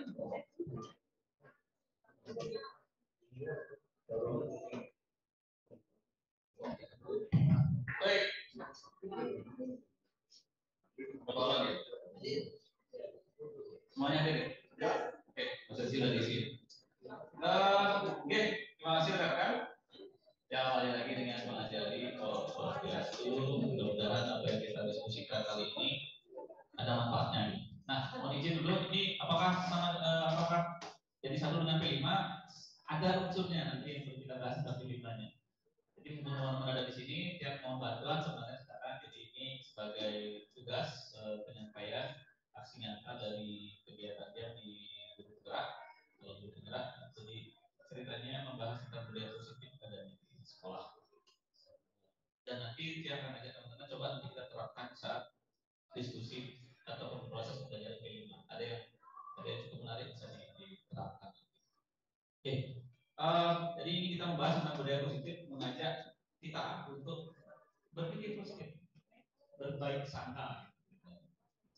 Baik. Berapa orang ya? Semuanya ada ya? Oke, Mas sudah di sini. Oke, terima kasih rekan. Ya, kembali lagi dengan mengajari podcast itu. Mudah-mudahan apa yang kita diskusikan kali ini ada manfaatnya. Nah, mohon izin dulu, ini apakah jadi satu dengan P5 ada unsurnya nanti yang perlu kita bahas tentang P5-nya. Jadi teman-teman ada di sini, yang mau bantuan sebenarnya sekarang. Jadi ini sebagai tugas penyampaian aksi nyata dari kegiatan dia di Guru Gerak. Kalau Guru Gerak, jadi ceritanya membahas tentang budaya positif pada di sekolah. Dan nanti dia akan ajak teman-teman coba nanti kita terapkan saat diskusi atau proses belajar P5. Ada yang cukup menarik bisa diterapkan. Oke. Jadi ini kita membahas tentang budaya positif, mengajak kita untuk berpikir positif, berbaik sangka.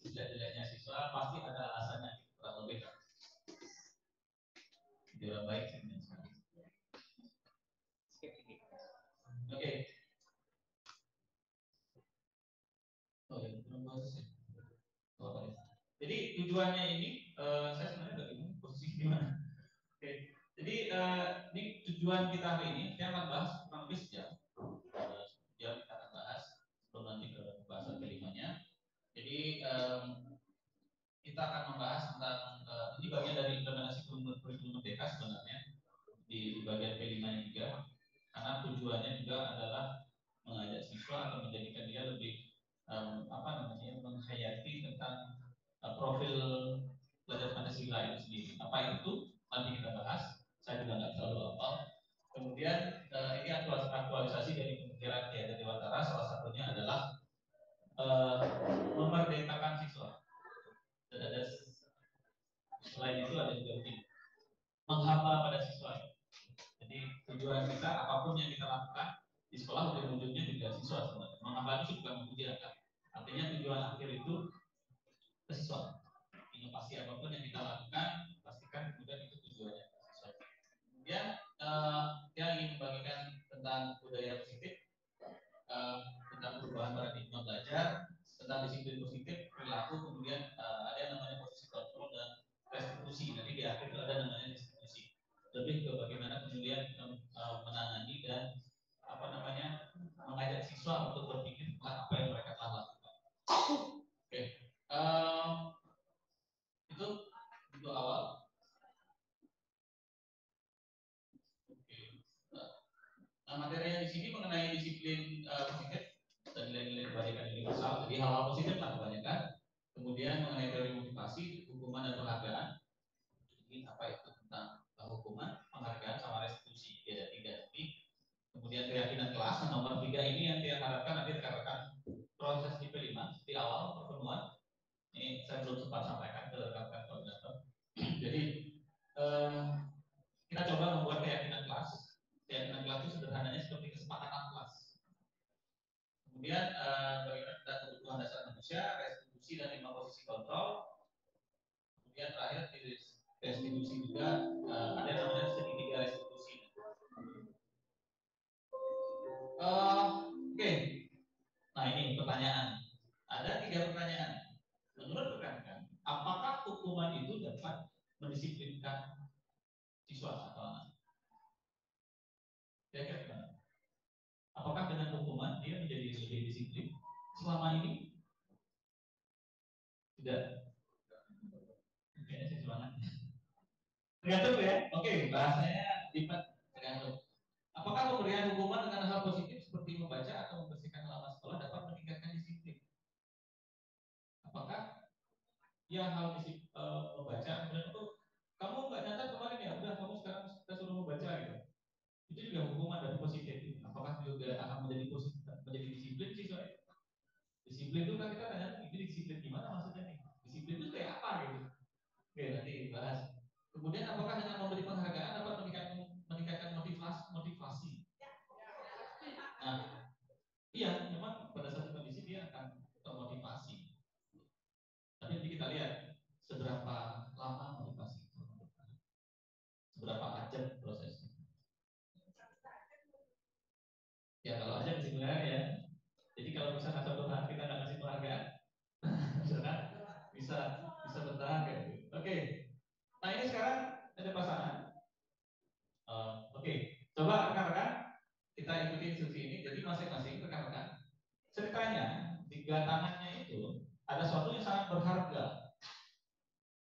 Jelek-jeleknya siswa pasti ada alasannya, kurang lebih. Dia baik sekali. Oke. Oh ya, belum bagus ya. Jadi tujuannya ini, saya sebenarnya nggak bingung posisi di mana. Oke. Jadi ini tujuan kita hari ini, saya akan bahas kurang lebih sejam. Sejam kita akan bahas sebelum nanti ke bahasan kelimanya. Jadi kita akan membahas tentang ini bagian dari implementasi kurikulum merdeka sebenarnya di bagian P5 juga, karena tujuannya juga adalah mengajak siswa atau menjadikan dia lebih menghayati tentang profil belajar Pancasila itu sendiri. Apa itu? Nanti kita bahas. Saya juga nggak terlalu hafal. Kemudian ini aktualisasi dari pemikiran Ki Hajar Dewantara. Salah satunya adalah memerdekakan siswa. Dan ada selain itu ada juga begini, menghamba pada siswa. Jadi tujuan kita apapun yang kita lakukan di sekolah ujung-ujungnya juga siswa sebenarnya. Menghamba itu juga mengujikan. Artinya tujuan akhir itu ke siswa. Inovasi apapun yang kita lakukan, pastikan kemudian itu tujuannya ke siswa. Kemudian dia ingin membagikan tentang budaya positif, tentang perubahan paradigma belajar, tentang disiplin positif, perilaku, kemudian ada yang namanya posisi kontrol dan restitusi. Nanti di akhir itu ada namanya restitusi. Lebih ke bagaimana kemudian menangani dan mengajak siswa untuk berpikir tentang apa yang mereka telah lakukan. Oke. Itu untuk awal. Oke. Nah, materinya di sini mengenai disiplin positif dan nilai-nilai kebaikan universal. Jadi hal-hal positif lah kebanyakan. Kemudian mengenai teori motivasi, hukuman dan penghargaan. Ini apa itu tentang hukuman, penghargaan sama restitusi. Dia ada 3 nanti. Kemudian keyakinan kelas. Nah, nomor 3 ini yang dia harapkan nanti rekan-rekan proses di P5 di awal pertemuan. Ini saya belum sempat sampaikan ke rekan-rekan koordinator. Jadi kita coba membuat keyakinan kelas. Keyakinan kelas itu sederhananya seperti kesepakatan kelas. Kemudian bagaimana tentang kebutuhan dasar manusia, restitusi dan 5 posisi kontrol. Kemudian terakhir di restitusi juga ada yang namanya segitiga restitusi. Oke. Nah, ini pertanyaan. Ada 3 pertanyaan. Menurut rekan-rekan, apakah hukuman itu dapat mendisiplinkan siswa atau anak? Kira-kira apakah dengan hukuman dia menjadi lebih disiplin selama ini? Tidak. Kayaknya sih semangat. Tergantung ya. Oke, bahasanya lipat tergantung. Apakah pemberian hukuman dengan hal positif seperti membaca atau membersihkan halaman sekolah dapat meningkatkan disiplin? Apakah ya hal membaca kemudian itu kamu nggak nyatat kemarin ya, udah kamu sekarang kita suruh membaca gitu. Itu juga hukuman dari positif. Apakah juga akan menjadi positif, menjadi disiplin sih soalnya? Disiplin itu kan kita tanya, ini disiplin gimana maksudnya nih? Disiplin itu kayak apa gitu? Oke, nanti dibahas. Kemudian apakah dengan memberi penghargaan dapat meningkatkan motivasi? Nah, iya, memang pada satu kondisi dia akan termotivasi. Tapi nanti kita lihat seberapa lama motivasi. tiga tangannya itu ada sesuatu yang sangat berharga.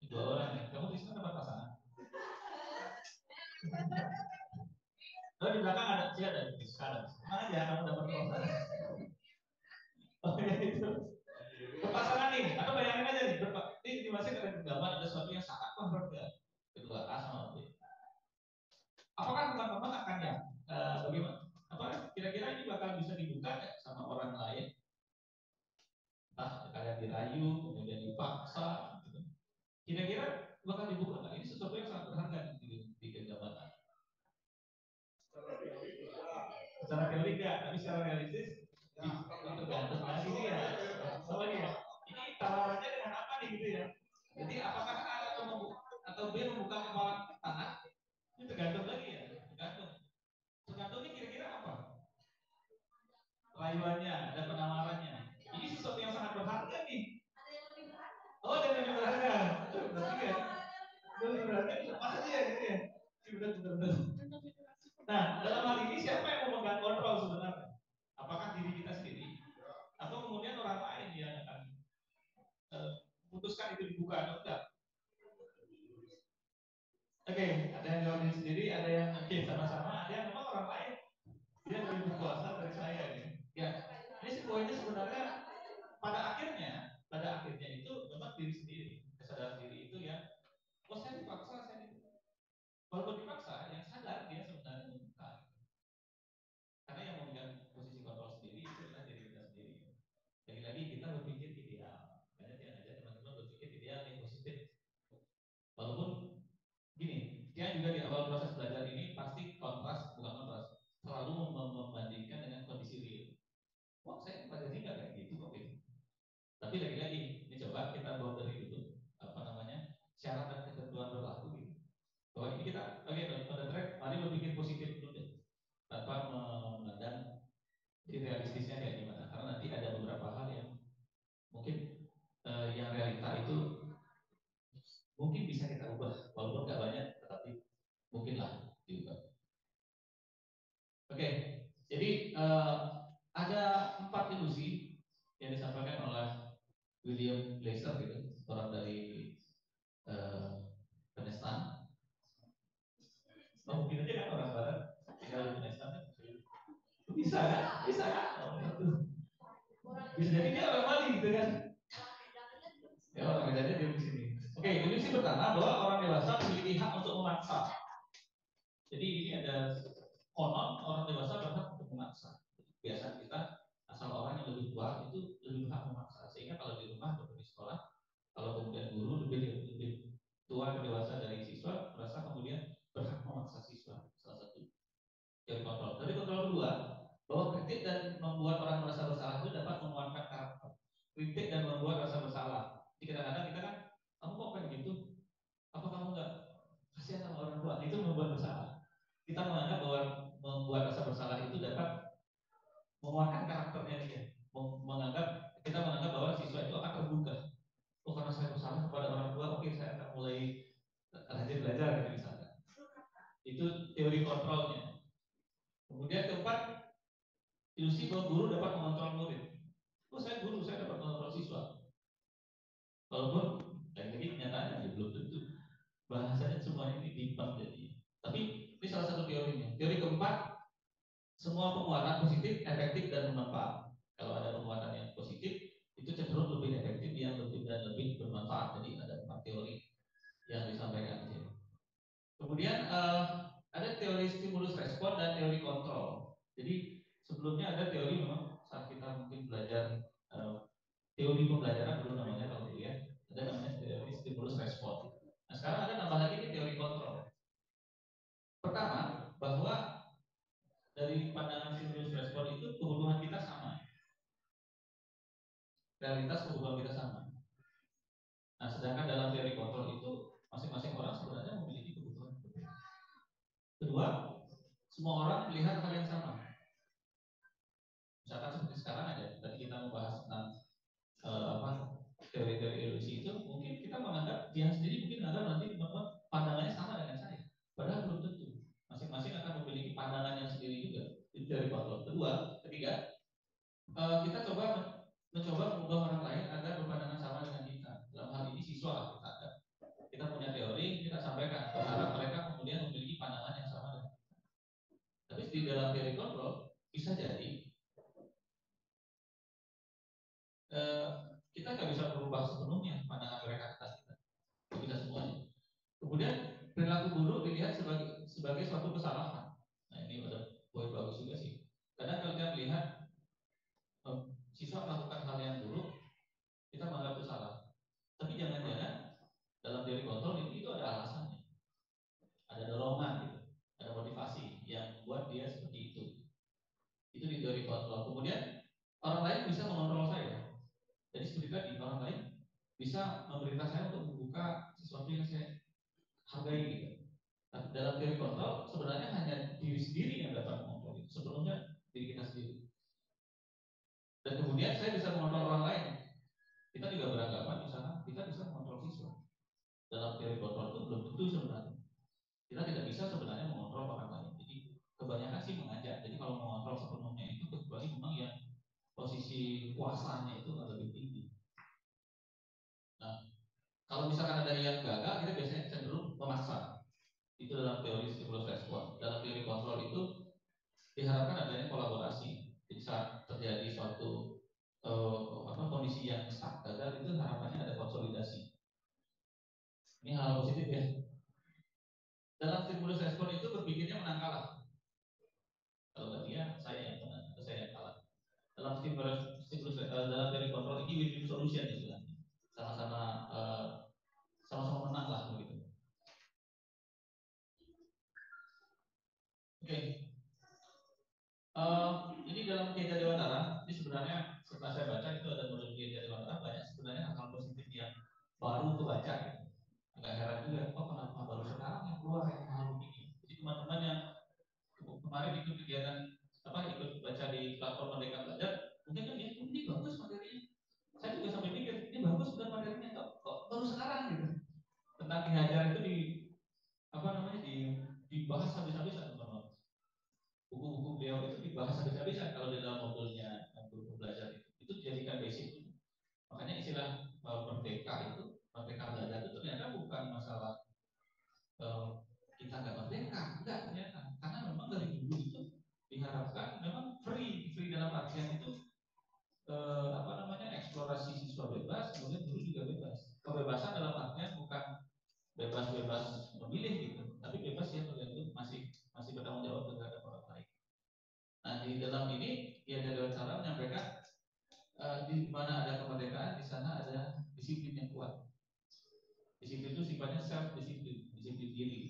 Dua orang nih, kamu di sana dapat pasangan. Oh di belakang ada, sih ada di sekarang. Mana aja kamu dapat pasangan. Oke itu. Berpasangan nih, atau bayangin aja nih, ini masih ada gambar ada sesuatu yang sangat berharga. Kedua A sama B. Apakah teman-teman akan ya bagaimana? Apa kira-kira ini bakal bisa dibuka nggak sama orang lain? Entah kalian dirayu, kemudian dipaksa, gitu. Kira-kira bakal dibuka nggak? Ini sesuatu yang sangat berharga di kegabanan. Secara teori enggak, tapi secara realistis tergantung lagi nih ya. Apa nih ya? Ini tawarannya dengan apa nih gitu ya? Jadi apakah A atau B membuka kepala tanah? Ini tergantung lagi ya, tergantung. Tergantungnya kira-kira apa? Rayuannya, ada penawarannya. Ini sesuatu yang sangat berharga nih. Oh, ada yang lebih berharga. Berarti kan? Lebih berharga, masa dia gitu ya? Benar, benar, benar. Nah, dalam hal ini siapa yang memegang kontrol sebenarnya? Apakah diri kita sendiri? Atau kemudian orang lain yang akan memutuskan itu dibuka atau enggak? Oke, ada yang jawab diri sendiri, ada yang oke sama-sama, ada yang memang orang lain. Dia lebih berkuasa dari saya ini. Ya, ini poinnya sebenarnya pada akhirnya itu memang diri sendiri, kesadaran diri itu ya. Oh saya dipaksa, saya dipaksa. Walaupun dipaksa, yang sadar dia sebenarnya membuka. Karena yang memegang posisi kontrol sendiri itu adalah diri kita sendiri. Lagi-lagi kita berpikir ideal. Makanya dia ngajak teman-teman berpikir ideal yang positif. Walaupun gini, dia juga di awal proses belajar ini pasti kontras, bukan kontras, selalu membandingkan dengan kondisi real. Wah saya pelajari nggak kayak gitu kok gitu. Tapi lagi-lagi, ini coba kita bawa dari dulu apa namanya syarat dan ketentuan berlaku gitu. Bahwa ini kita oke on the track, mari berpikir positif dulu deh, tanpa memandang realistisnya kayak gimana. Karena nanti ada beberapa hal yang mungkin yang realita itu mungkin bisa kita ubah, walaupun nggak banyak, tetapi mungkinlah diubah. Oke, jadi ada 4 ilusi yang disampaikan oleh William Glasser gitu, orang dari Protestan. Oh, mungkin aja kan orang Barat tinggal di Protestan kan? Bisa kan? Bisa kan? Oh, itu. Bisa jadi dia orang Bali gitu kan? Ya orang bedanya dia di sini. Oke, ilusi pertama bahwa orang dewasa memiliki hak untuk memaksa. Jadi ini ada konon orang dewasa berhak untuk memaksa. Biasa kita asal orang yang lebih tua itu lebih berhak memaksa. Sehingga kalau di rumah atau di sekolah, kalau kemudian guru lebih tua atau dewasa dari siswa, merasa kemudian berhak memaksa siswa. Salah satu dari kontrol. Dari kontrol kedua, bahwa kritik dan membuat orang merasa bersalah itu dapat menguatkan karakter. Kritik dan membuat rasa bersalah. Jadi kadang-kadang kita kan, kamu kok kayak gitu? Apa kamu nggak kasihan sama orang tua? Itu membuat bersalah. Kita menganggap bahwa membuat rasa bersalah itu dapat menguatkan karakternya dia. Kita menganggap bahwa siswa itu akan terbuka. Oh karena saya bersalah kepada orang tua, oke saya akan mulai rajin belajar gitu misalnya. Itu teori kontrolnya. Kemudian keempat, ilusi bahwa guru dapat mengontrol murid. Oh saya guru, saya dapat mengontrol siswa. Walaupun lagi-lagi kenyataannya ya belum tentu. Bahasanya semuanya ini timpang jadi. Tapi ini salah satu teorinya. Teori keempat, semua penguatan positif, efektif dan bermanfaat. Kalau ada penguatan yang positif, itu cenderung lebih efektif, yang lebih dan lebih bermanfaat. Jadi ada 4 teori yang disampaikan di sini. Kemudian ada teori stimulus respon dan teori kontrol. Jadi sebelumnya ada teori memang saat kita mungkin belajar teori pembelajaran dulu namanya kalau dulu ya, ada namanya teori stimulus respon. Nah sekarang ada tambah lagi ini teori kontrol. Pertama bahwa dari pandangan stimulus respon itu kebutuhan kita sama, realitas kebutuhan kita sama. Nah sedangkan dalam teori kontrol itu masing-masing orang sebenarnya memiliki kebutuhan. Kedua, semua orang melihat hal yang sama. Misalkan seperti sekarang aja, tadi kita membahas tentang teori-teori ilusi itu, mungkin kita menganggap dia sendiri mungkin menganggap nanti teman-teman pandangannya sama dengan saya. Padahal belum tentu. Masing-masing akan memiliki pandangan yang sendiri juga. Itu teori kontrol. Kedua, ketiga, kita mencoba Kemudian perilaku buruk dilihat sebagai suatu kesalahan. Nah ini ada poin bagus juga sih. Kadang kalau kita melihat siswa melakukan hal yang buruk, kita menganggap itu salah. Tapi jangan-jangan dalam teori kontrol itu ada alasannya, ada dorongan gitu, ada motivasi yang buat dia seperti itu. Itu di teori kontrol. Kemudian orang lain bisa mengontrol saya. Jadi seperti tadi orang lain bisa memerintah saya untuk membuka sesuatu yang saya hargai gitu. Tapi dalam teori kontrol sebenarnya hanya diri sendiri yang dapat mengontrol itu. Sepenuhnya diri kita sendiri. Dan kemudian saya bisa mengontrol orang lain. Kita juga beranggapan misalnya kita bisa mengontrol siswa. Dalam teori kontrol itu belum tentu sebenarnya. Kita tidak bisa sebenarnya mengontrol orang lain. Jadi kebanyakan sih mengajak. Jadi kalau mengontrol sepenuhnya itu kecuali memang yang posisi kuasanya itu lebih tinggi. Nah, kalau misalkan ada yang gagal, kita biasanya cenderung memaksa. Itu dalam teori stimulus respon. Dalam teori kontrol itu diharapkan adanya kolaborasi. Jadi saat terjadi suatu kondisi yang stuck gagal itu harapannya ada konsolidasi. Ini hal positif ya. Dalam stimulus respon itu berpikirnya menang kalah. Kalau nggak dia, saya yang menang atau saya yang kalah. Dalam stimulus dalam teori kontrol ini win-win solution istilahnya. Sama-sama sama-sama menang lah begitu. Oke. Ini dalam Kiai Dewantara, ini sebenarnya setelah saya baca itu ada model Kiai Dewantara banyak sebenarnya hal positif yang baru kebaca. Gitu. Agak heran juga, kok kenapa baru sekarang yang keluar yang hal ini. Jadi teman-teman yang kemarin ikut kegiatan ikut baca di platform Merdeka Belajar, mungkin kan ya ini bagus materinya. Saya juga sampai pikir ini bagus dan materinya kok baru sekarang gitu. Tentang Ki Hajar itu dibahas habis-habisan teman-teman. Buku-buku beliau itu dibahas habis-habisan kalau di dalam modulnya guru belajar itu dijadikan basic. Makanya istilah merdeka belajar itu ternyata bukan masalah kita nggak merdeka, enggak ternyata karena memang dari dulu itu diharapkan memang free dalam artian itu eksplorasi siswa bebas, kemudian guru juga bebas. Kebebasan dalam artian bukan bebas-bebas memilih gitu, tapi bebas yang tergantung masih bertanggung jawab terhadap orang lain. Nah di dalam ini dia ada cara menyampaikan di mana ada kemerdekaan di sana ada disiplin yang kuat. Disiplin itu sifatnya self disiplin, disiplin diri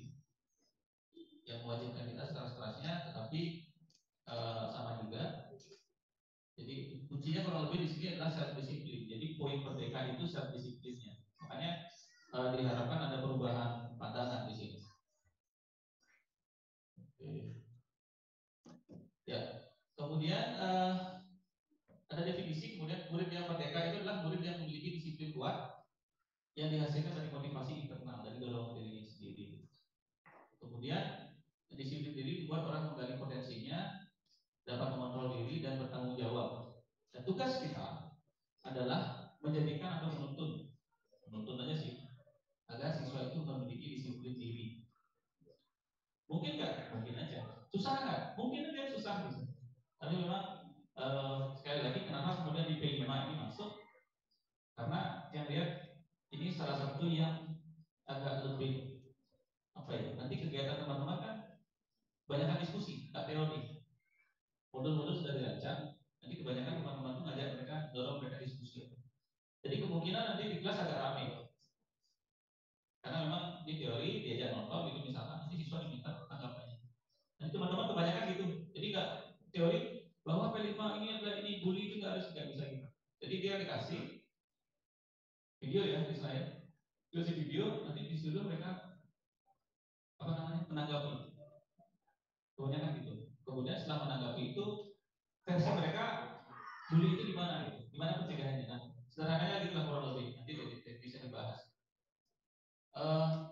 yang mewajibkan kita sekeras-kerasnya, tetapi sama juga. Jadi kuncinya kurang lebih di sini adalah self disiplin. Jadi poin merdeka itu self disiplinnya. Makanya diharapkan ada perubahan pandangan di sini. Oke. Ya. Kemudian ada definisi. Kemudian murid yang merdeka itu adalah murid yang memiliki disiplin kuat yang dihasilkan dari motivasi internal, dari dorongan dirinya sendiri. Kemudian disiplin diri membuat orang menggali potensinya, dapat mengontrol diri dan bertanggung jawab. Dan tugas kita adalah menjadikan atau menuntun aja sih, agar siswa itu memiliki disiplin diri. Mungkin nggak? Mungkin aja. Susah nggak? Mungkin aja susah gitu. Tapi memang sekali lagi kenapa kemudian di P5 ini masuk? Karena yang lihat ini salah satu yang agak lebih nanti kegiatan teman-teman kan banyak diskusi, tak teori. Modul-modul sudah dirancang, nanti kebanyakan teman-teman tuh ngajak mereka, dorong mereka diskusi. Jadi kemungkinan nanti di kelas agak ramai. Karena memang di teori diajak nonton gitu misalkan, nanti siswa diminta tanggapannya. Nanti teman-teman kebanyakan gitu. Jadi nggak teori bahwa P5 ini adalah ini bully itu nggak bisa gitu. Jadi dia dikasih video ya di slide, dikasih video, nanti disuruh mereka menanggapi. Kebanyakan gitu. Kemudian setelah menanggapi itu versi mereka bully itu gimana gitu, gimana pencegahannya. Nah, sederhananya gitu lah kurang lebih. Nanti bisa dibahas.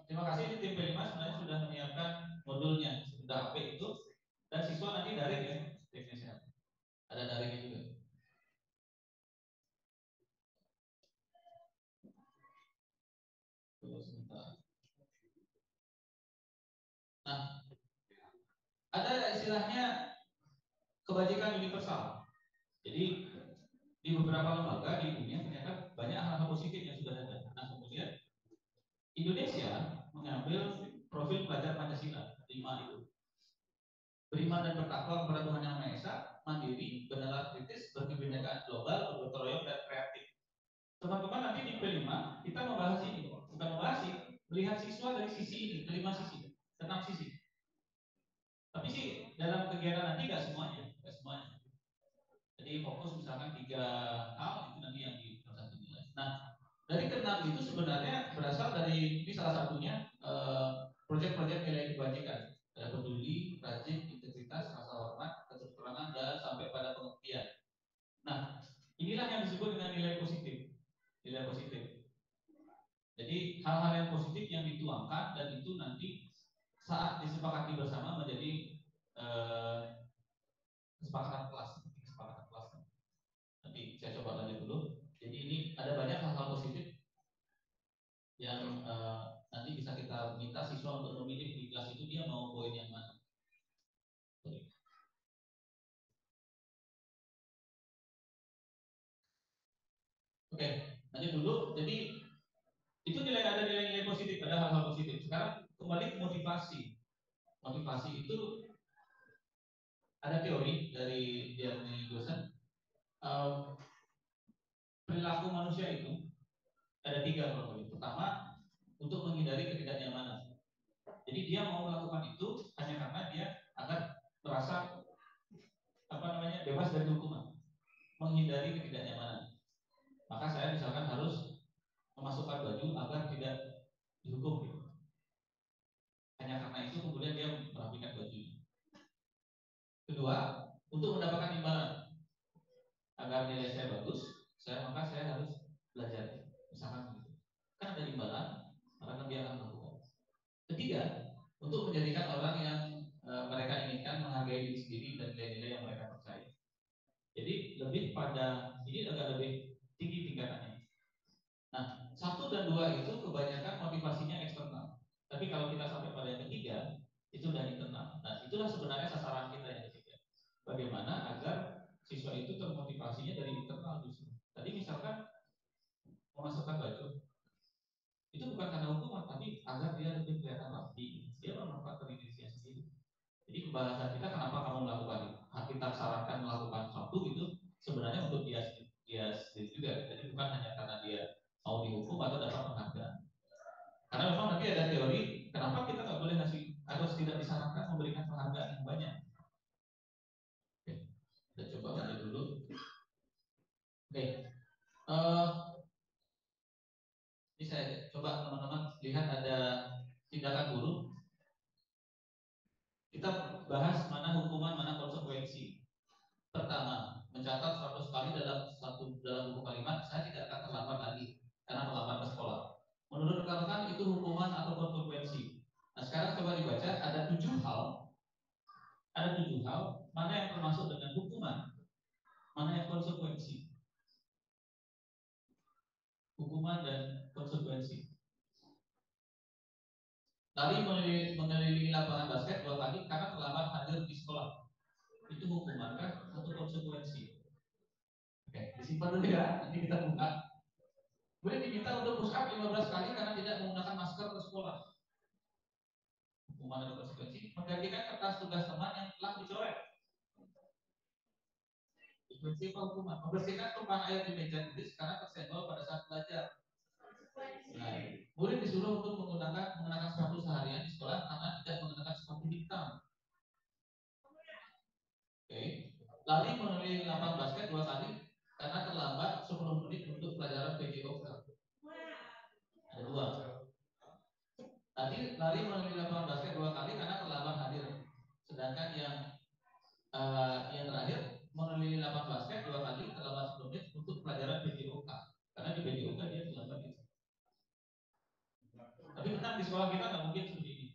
Terima kasih tim P5 sebenarnya sudah menyiapkan modulnya sudah HP itu dan siswa nanti daring ya teknisnya. Ada daringnya juga. Tunggu sebentar. Nah, ada istilahnya kebajikan universal. Jadi di beberapa lembaga di dunia ternyata banyak hal-hal positif yang sudah ada. Nah kemudian Indonesia mengambil profil pelajar Pancasila 5 itu. Beriman dan bertakwa kepada Tuhan Yang Maha Esa, mandiri, bernalar kritis, berkebinekaan global, bergotong royong dan kreatif. Teman-teman nanti di P5 kita membahas ini, bukan membahas sih, melihat siswa dari sisi ini, kelima sisi, 6 sisi. Tapi sih dalam kegiatan nanti nggak semuanya, nggak semuanya. Jadi fokus misalkan 3 hal itu nanti yang di satu nilai. Nah, dari keenam itu sebenarnya berasal dari ini salah satunya proyek-proyek nilai kebajikan. Ada peduli, rajin, integritas, rasa hormat, keterturangan, dan sampai pada pengertian. Nah, inilah yang disebut dengan nilai positif. Nilai positif. Jadi hal-hal yang positif yang dituangkan dan itu nanti saat disepakati bersama menjadi kesepakatan kelas. Kesepakatan kelas. Nanti saya coba lanjut dulu. Jadi ini ada banyak hal-hal positif yang nanti bisa kita minta siswa untuk memilih di kelas itu dia mau poin yang mana. Oke, lanjut dulu. Jadi itu ada nilai-nilai positif, ada hal-hal positif. Sekarang kembali ke motivasi. Motivasi itu ada teori dari Jeremy Dosen. Perilaku manusia itu ada 3 kalau begitu. Pertama, untuk menghindari ketidaknyamanan. Jadi dia mau melakukan itu hanya karena dia agar merasa bebas dari hukuman, menghindari ketidaknyamanan. Maka saya misalkan harus memasukkan baju agar tidak dihukum gitu. Hanya karena itu kemudian dia merapikan bajunya. Kedua, untuk mendapatkan imbalan agar nilai saya bagus, maka saya harus belajar. Misalkan begitu. Kan ada imbalan, maka dia akan melakukan. Ketiga, untuk menjadikan orang yang mereka inginkan menghargai diri sendiri dan nilai-nilai yang mereka percaya. Jadi lebih pada ini agak lebih tinggi tingkatannya. Nah, 1 dan 2 itu kebanyakan motivasinya eksternal. Tapi kalau kita sampai pada yang ketiga, itu udah internal. Nah, itulah sebenarnya sasaran kita yang ketiga. Bagaimana agar siswa itu termotivasinya dari internal justru. Tadi misalkan memasukkan baju, itu bukan karena hukuman, tapi agar dia lebih kelihatan rapi. Dia bermanfaat bagi dirinya sendiri. Jadi pembahasan kita kenapa kamu melakukan itu? Kita sarankan melakukan satu itu sebenarnya untuk dia sendiri juga. Jadi bukan hanya karena dia mau dihukum atau dapat penghargaan. Karena memang nanti ada teori kenapa kita nggak boleh ngasih atau tidak disarankan memberikan penghargaan yang banyak. Oke, kita coba lanjut dulu. Oke, ini saya coba teman-teman lihat ada tindakan guru. Kita bahas mana hukuman, mana konsekuensi. Pertama, mencatat 100 kali dalam buku kalimat, saya tidak akan terlambat lagi karena terlambat ke sekolah. Menurut rekan-rekan itu hukuman atau konsekuensi. Nah sekarang coba dibaca ada tujuh hal mana yang termasuk dengan hukuman, mana yang konsekuensi. Hukuman dan konsekuensi. Lari mengelilingi lapangan basket 2 kali karena terlambat hadir di sekolah. Itu hukuman kan atau konsekuensi? Oke, disimpan dulu ya, nanti kita buka. Kemudian diminta untuk push up 15 kali karena tidak menggunakan masker ke sekolah. Hukuman dan konsekuensi. Menggantikan kertas tugas teman yang telah dicoret. Konsekuensi apa hukuman? Membersihkan tumpahan air di meja tulis karena tersenggol pada saat belajar. Nah, murid disuruh untuk mengenakan sepatu seharian di sekolah karena tidak mengenakan sepatu hitam. Oke. Lari mengelilingi lapangan basket 2 kali karena terlambat 10 menit untuk pelajaran PJOK. Ada 2. Tadi lari mengelilingi lapangan basket 2 kali karena terlambat hadir. Sedangkan yang terakhir mengelilingi lapangan basket 2 kali terlambat 10 menit untuk pelajaran PJOK. Karena di PJOK dia terlambat itu. Tapi tenang di sekolah kita nggak mungkin seperti ini.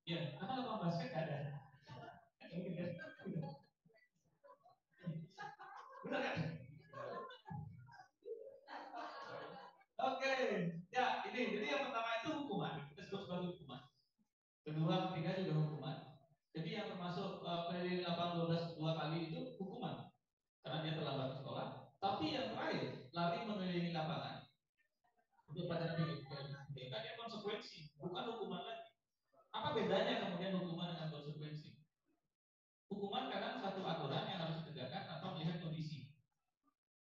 Ya, karena lapangan basket nggak ada. Benar kan? Oke, ya ini jadi yang pertama itu hukuman, kita sebut sebagai hukuman. Kedua, ketiga juga hukuman. Jadi yang termasuk keliling 8 12 2 kali itu hukuman karena dia terlambat ke sekolah. Tapi yang terakhir lari mengelilingi lapangan untuk pelajaran PJOK dia bedanya kemudian hukuman dengan konsekuensi? Hukuman kadang satu aturan yang harus ditegakkan atau melihat kondisi.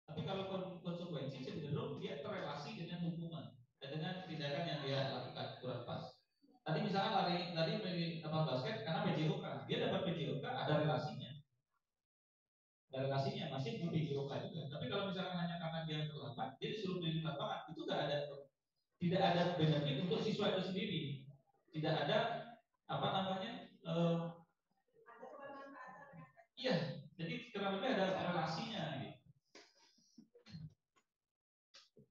Tapi kalau konsekuensi cenderung dia terrelasi dengan hukuman dan dengan tindakan yang dia lakukan kurang pas. Tadi misalnya lari basket karena PJOK, dia dapat PJOK ada relasinya. Ada relasinya masih di PJOK juga. Tapi kalau misalnya hanya karena dia terlambat, dia disuruh di lapangan, itu tidak ada benefit untuk siswa itu sendiri. Tidak ada apa namanya? Iya, jadi kurang lebih ada relasinya gitu.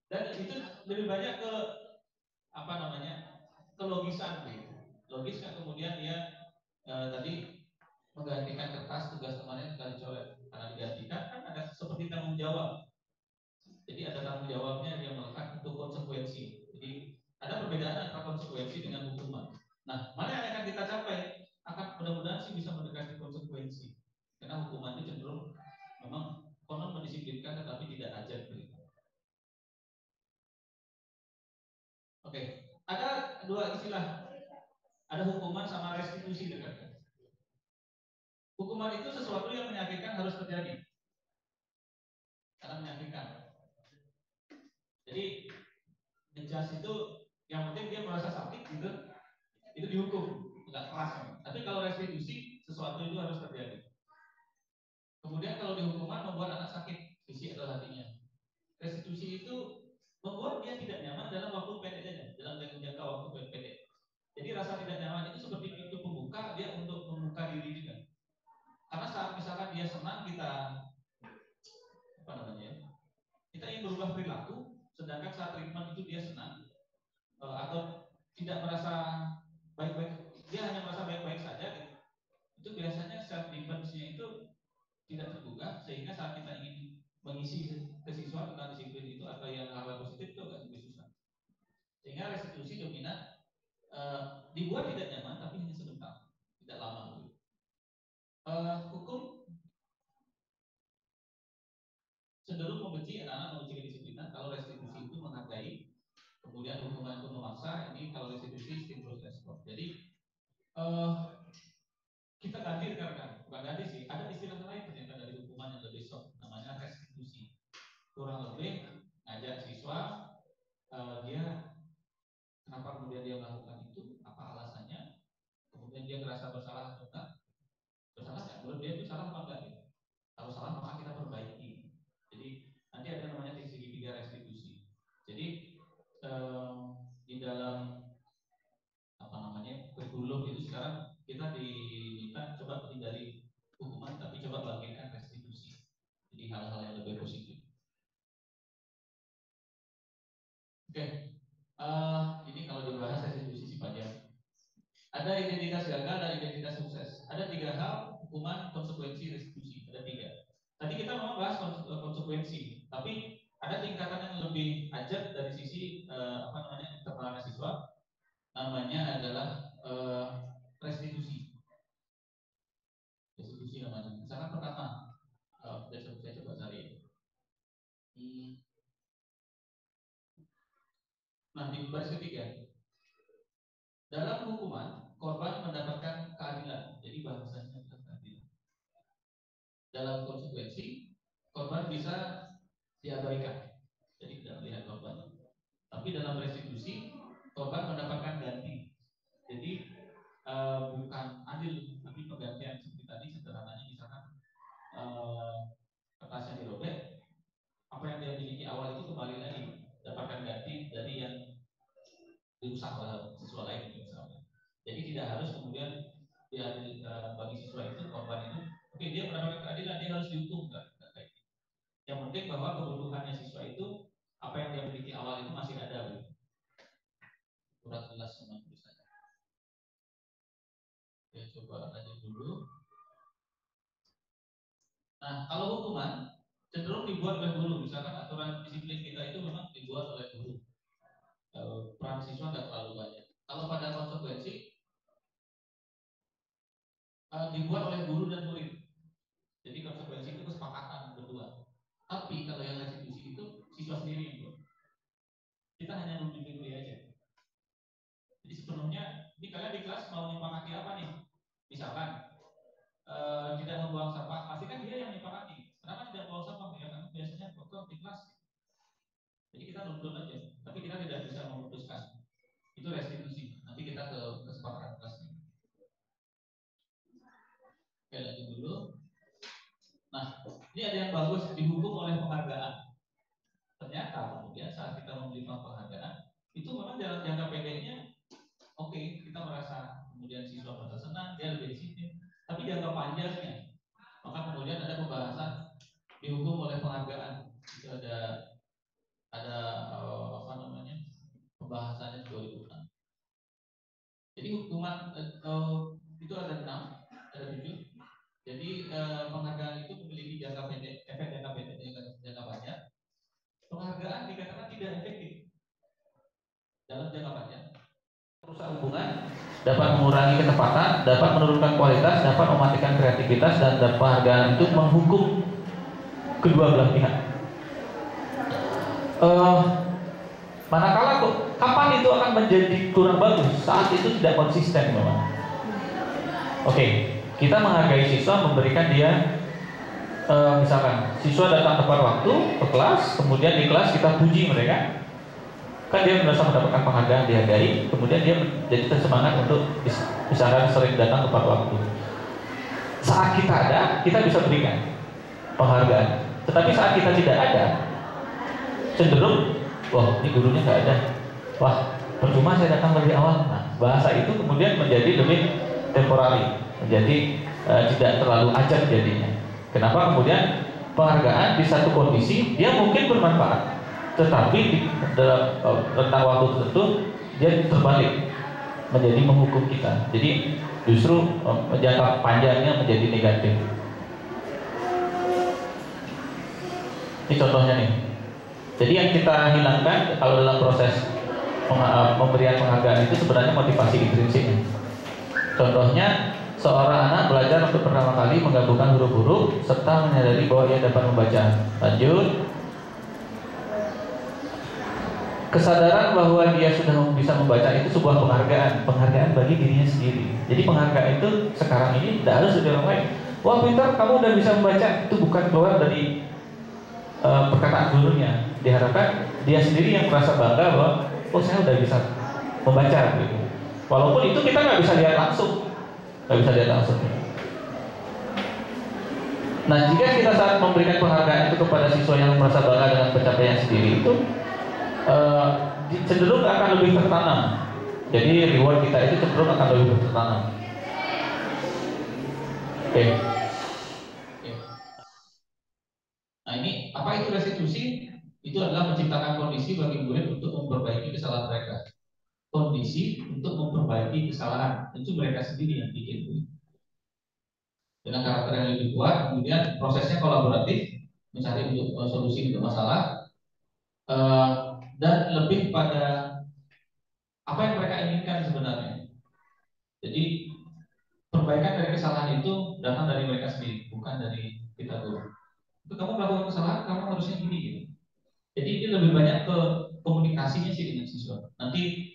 Dan itu lebih banyak ke apa namanya? Kelogisan gitu. Logis kan kemudian dia tadi menggantikan kertas tugas temannya sekali coret karena digantikan kan ada seperti tanggung jawab. Jadi ada tanggung jawabnya yang melekat untuk konsekuensi. Jadi ada perbedaan antara konsekuensi dengan hukuman. Nah, mana yang akan kita capai? Akan mudah-mudahan sih bisa mendekati konsekuensi. Karena hukuman itu cenderung memang konon mendisiplinkan tetapi tidak ajar begitu. Oke, ada dua istilah. Ada hukuman sama restitusi dekat. Hukuman itu sesuatu yang menyakitkan harus terjadi. Karena menyakitkan. Jadi ngejudge itu yang penting dia merasa sakit gitu, itu dihukum, nggak keras. Tapi kalau restitusi sesuatu itu harus terjadi. Kemudian kalau dihukuman membuat anak sakit fisik atau hatinya. Restitusi itu membuat dia tidak nyaman dalam waktu pendek saja, dalam jangka waktu pendek. Jadi rasa tidak nyaman itu seperti pintu pembuka dia untuk membuka diri juga. Karena saat misalkan dia senang kita apa namanya, kita ingin berubah perilaku, sedangkan saat treatment itu dia senang atau tidak merasa baik-baik, dia hanya merasa baik-baik saja gitu. Itu biasanya self defense-nya itu tidak tergugah sehingga saat kita ingin mengisi ke siswa tentang disiplin itu atau yang hal positif itu agak lebih susah. Sehingga restitusi dominan dibuat tidak nyaman tapi hanya sebentar, tidak lama gitu. Hukum cenderung membenci anak-anak membenci kedisiplinan kalau restitusi itu menghargai, kemudian hukuman itu memaksa, ini kalau restitusi stimulus respon. Jadi kita ganti rekan-rekan, bukan ganti sih, ada istilah lain ternyata dari hukuman yang lebih soft, namanya restitusi. Kurang lebih ngajak siswa dia kenapa kemudian dia melakukan itu, apa alasannya, kemudian dia merasa bersalah atau enggak, bersalah nggak, menurut dia itu salah apa enggak gitu. Kalau salah maka kita perbaiki. Jadi nanti ada namanya segitiga restitusi. Jadi di dalam apa namanya kurikulum itu sekarang kita diminta coba hindari hukuman tapi coba bagikan restitusi. Jadi hal-hal yang lebih positif. Oke, ini kalau dibahas restitusi sifatnya ada identitas gagal dan identitas sukses. Ada tiga hal hukuman, konsekuensi, restitusi. Ada tiga. Tadi kita mau bahas konsekuensi, tapi ada tingkatan yang lebih ajak dari sisi apa namanya internal siswa. Namanya adalah restitusi. Restitusi namanya. Misalkan pertama, saya coba cari. Nah, di baris ketiga, dalam hukuman korban mendapatkan keadilan. Jadi bahasanya adalah keadilan. Dalam konsekuensi korban bisa diabaikan, jadi tidak melihat korban. Tapi dalam restitusi korban mendapatkan ganti. Jadi bukan adil, tapi penggantian seperti tadi sederhananya misalkan kertasnya dirobek, apa yang dia miliki awal itu kembali lagi dapatkan ganti dari yang dirusak oleh siswa lain misalnya. Jadi tidak harus kemudian diadil bagi siswa itu korban itu, oke dia mendapatkan keadilan dia harus dihukum enggak kayak gitu. Yang penting bahwa kebutuhannya siswa itu apa yang dia miliki awal itu masih ada gitu. Kurang jelas sama tulisannya. Oke, coba aja dulu. Nah, kalau hukuman cenderung dibuat oleh guru. Misalkan aturan disiplin kita itu memang dibuat oleh guru. Peran siswa nggak terlalu banyak. Kalau pada konsekuensi dibuat oleh guru dan murid. Jadi konsekuensi itu kesepakatan berdua. Tapi kalau yang restitusi itu siswa sendiri yang buat. Kita hanya membimbing dia aja. Jadi sepenuhnya. Ini kalian di kelas mau menyepakati apa nih? Misalkan tidak membuang sampah, pasti kan dia yang menyepakati. Kenapa tidak membuang sampah? Ya karena biasanya kotor di kelas. Jadi kita nonton aja, tapi kita tidak bisa memutuskan. Itu restitusi. Nanti kita ke kesepakatan kelasnya. Oke, lanjut dulu. Nah, ini ada yang bagus, dihukum oleh penghargaan. Ternyata kemudian saat kita menerima penghargaan, itu memang dalam jangka pendeknya oke, kita merasa kemudian siswa merasa senang, dia lebih disiplin. Tapi jangka panjangnya, maka kemudian ada pembahasan dihukum oleh penghargaan. Itu ada apa namanya, pembahasannya 2006. Jadi hukuman itu ada 6, ada 7. Jadi penghargaan itu memiliki jangka pendek, efek jangka pendek, jangka panjang. Penghargaan dikatakan tidak efektif dalam jangka panjang. Merusak hubungan, dapat mengurangi ketepatan, dapat menurunkan kualitas, dapat mematikan kreativitas, dan penghargaan itu menghukum kedua belah pihak. Manakala kapan itu akan menjadi kurang bagus? Saat itu tidak konsisten, memang. Oke, kita menghargai siswa, memberikan dia misalkan siswa datang tepat waktu ke kelas, kemudian di kelas kita puji mereka, kan dia merasa mendapatkan penghargaan, dihargai, kemudian dia jadi tersemangat untuk misalkan sering datang tepat waktu. Saat kita ada, kita bisa berikan penghargaan. Tetapi saat kita tidak ada, cenderung, wah ini gurunya nggak ada, wah percuma saya datang lebih awal. Nah, bahasa itu kemudian menjadi lebih temporari, menjadi tidak terlalu ajak jadinya. Kenapa kemudian penghargaan di satu kondisi dia mungkin bermanfaat, tetapi di dalam rentang waktu tertentu dia terbalik menjadi menghukum kita. Jadi justru jangka panjangnya menjadi negatif. Ini contohnya nih. Jadi yang kita hilangkan kalau dalam proses pemberian penghargaan itu sebenarnya motivasi intrinsiknya. Contohnya, seorang anak belajar untuk pertama kali menggabungkan huruf-huruf serta menyadari bahwa ia dapat membaca. Lanjut. Kesadaran bahwa dia sudah bisa membaca itu sebuah penghargaan bagi dirinya sendiri. Jadi penghargaan itu sekarang ini tidak harus dari orang lain. Wah pintar, kamu udah bisa membaca. Itu bukan keluar dari perkataan gurunya. Diharapkan dia sendiri yang merasa bangga bahwa oh saya udah bisa membaca gitu. Walaupun itu kita nggak bisa lihat langsung, Nah, jika kita saat memberikan penghargaan itu kepada siswa yang merasa bangga dengan pencapaian sendiri itu cenderung akan lebih tertanam. Jadi reward kita itu cenderung akan lebih tertanam. Oke. Nah ini apa itu restitusi? Itu adalah menciptakan kondisi bagi murid untuk memperbaiki kesalahan mereka. Kondisi untuk memperbaiki kesalahan itu mereka sendiri yang bikin. Dengan karakter yang lebih kuat, kemudian prosesnya kolaboratif, mencari solusi untuk masalah, dan lebih pada apa yang mereka inginkan sebenarnya. Jadi perbaikan dari kesalahan itu datang dari mereka sendiri, bukan dari kita guru. Itu kamu melakukan kesalahan, kamu harusnya gini gitu. Jadi ini lebih banyak ke komunikasinya sih dengan siswa. Nanti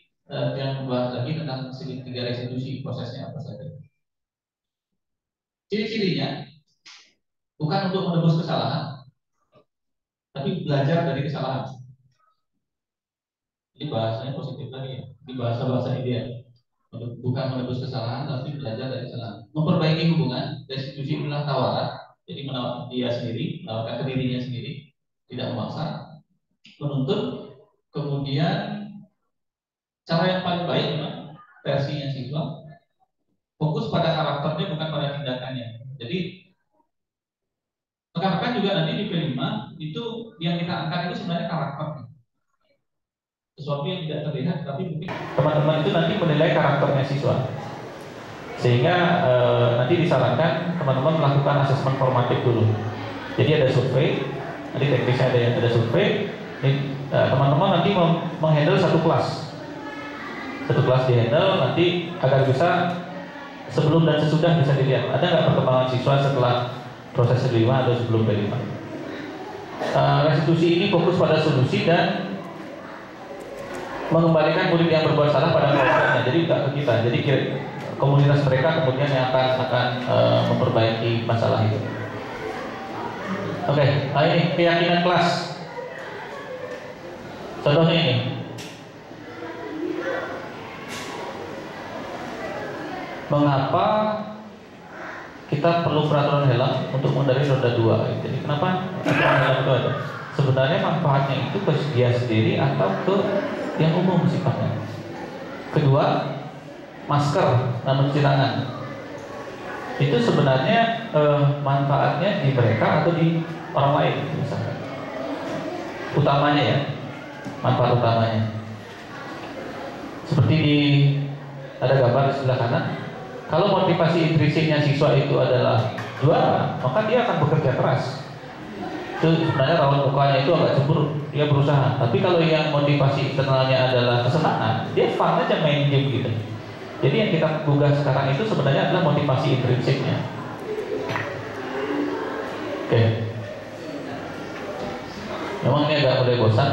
yang membahas lagi tentang segitiga restitusi, prosesnya apa saja. Ciri-cirinya bukan untuk menebus kesalahan, tapi belajar dari kesalahan. Ini bahasanya positif lagi ya. Di bahasa ideal. Bukan menebus kesalahan, tapi belajar dari kesalahan. Memperbaiki hubungan, restitusi adalah tawaran. Jadi menawarkan dia sendiri, menawarkan ke dirinya sendiri, tidak memaksa. Menuntut, kemudian cara yang paling baik memang versinya siswa fokus pada karakternya bukan pada tindakannya. Jadi rekan-rekan juga nanti di P5 itu yang kita angkat itu sebenarnya karakternya, sesuatu yang tidak terlihat tapi mungkin teman-teman itu nanti menilai karakternya siswa, sehingga nanti disarankan teman-teman melakukan asesmen formatif dulu. Jadi ada survei, nanti teknisnya ada survei. Teman-teman nanti menghandle satu kelas dihandle nanti agar bisa sebelum dan sesudah bisa dilihat ada nggak perkembangan siswa setelah proses P5 atau sebelum P5. Restitusi ini fokus pada solusi dan mengembalikan murid yang berbuat salah pada kelompoknya. Jadi tidak ke kita. Jadi komunitas mereka kemudian yang akan memperbaiki masalah itu. Oke, nah ini keyakinan kelas. Contohnya ini. Mengapa kita perlu peraturan helm untuk mengendarai roda 2? Jadi kenapa peraturan helm itu ada? Sebenarnya manfaatnya itu ke dia sendiri atau ke yang umum sifatnya. Kedua, masker dan mencuci tangan. Itu sebenarnya manfaatnya di mereka atau di orang lain misalkan. Utamanya ya, manfaat utamanya. Seperti ada gambar di sebelah kanan. Kalau motivasi intrinsiknya siswa itu adalah juara, maka dia akan bekerja keras. Itu sebenarnya rawan mukanya itu agak cemburu, dia berusaha. Tapi kalau yang motivasi eksternalnya adalah kesenangan, dia fun aja main game gitu. Jadi yang kita gugah sekarang itu sebenarnya adalah motivasi intrinsiknya. Oke. Memang ini agak mulai bosan.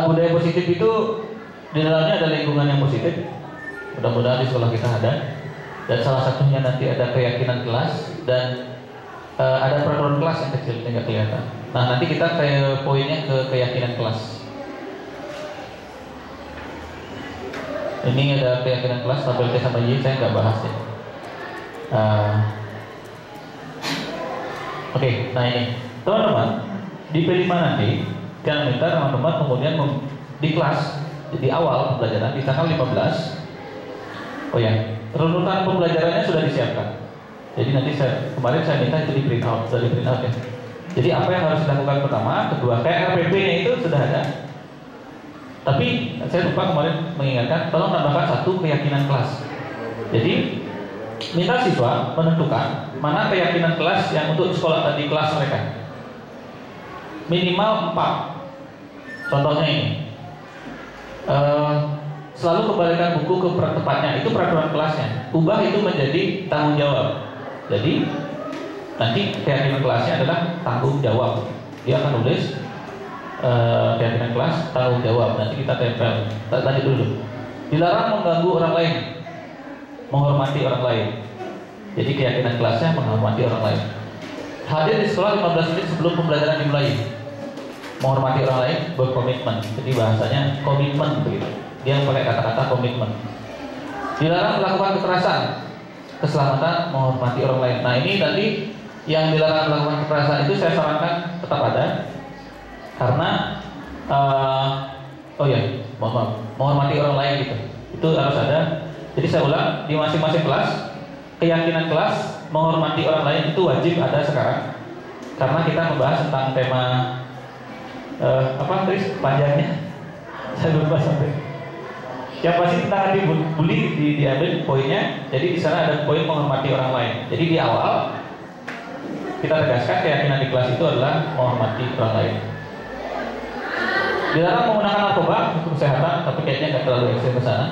Budaya positif itu di dalamnya ada lingkungan yang positif. Mudah-mudahan di sekolah kita ada. Dan salah satunya nanti ada keyakinan kelas dan ada peraturan kelas yang kecil yang nggak kelihatan. Nah nanti kita ke poinnya ke keyakinan kelas. Ini ada keyakinan kelas tabel T sama Y, saya nggak bahas ya. Oke, nah ini teman-teman di P5 nanti jangan minta teman-teman kemudian di kelas di awal pembelajaran di tanggal 15. Oh ya, runutan pembelajarannya sudah disiapkan. Jadi nanti kemarin saya minta itu di print out, sudah di print out ya. Jadi apa yang harus dilakukan pertama, kedua, kayak RPP-nya itu sudah ada. Tapi saya lupa kemarin mengingatkan, tolong tambahkan satu keyakinan kelas. Jadi minta siswa menentukan mana keyakinan kelas yang untuk sekolah di kelas mereka. Minimal 4. Contohnya ini. Selalu kembalikan buku ke tempatnya, itu peraturan kelasnya. Ubah itu menjadi tanggung jawab. Jadi nanti keyakinan kelasnya adalah tanggung jawab. Dia akan nulis keyakinan kelas tanggung jawab. Nanti kita tempel. Tadi dulu. Dilarang mengganggu orang lain, menghormati orang lain. Jadi keyakinan kelasnya menghormati orang lain. Hadir di sekolah 15 menit sebelum pembelajaran dimulai. Menghormati orang lain, berkomitmen. Jadi bahasanya komitmen begitu. Dia pakai kata-kata komitmen. Dilarang melakukan kekerasan, keselamatan, menghormati orang lain. Nah ini tadi yang dilarang melakukan kekerasan itu saya sarankan tetap ada, karena menghormati orang lain gitu. Itu harus ada. Jadi saya ulang, di masing-masing kelas keyakinan kelas menghormati orang lain itu wajib ada sekarang, karena kita membahas tentang tema apa Tris panjangnya saya lupa sampai. Yang pasti tentang dibully diambil poinnya. Jadi di sana ada poin menghormati orang lain. Jadi di awal kita tegaskan keyakinan di kelas itu adalah menghormati orang lain. Dilarang menggunakan narkoba untuk kesehatan, tapi kayaknya nggak terlalu ekstrim ke sana.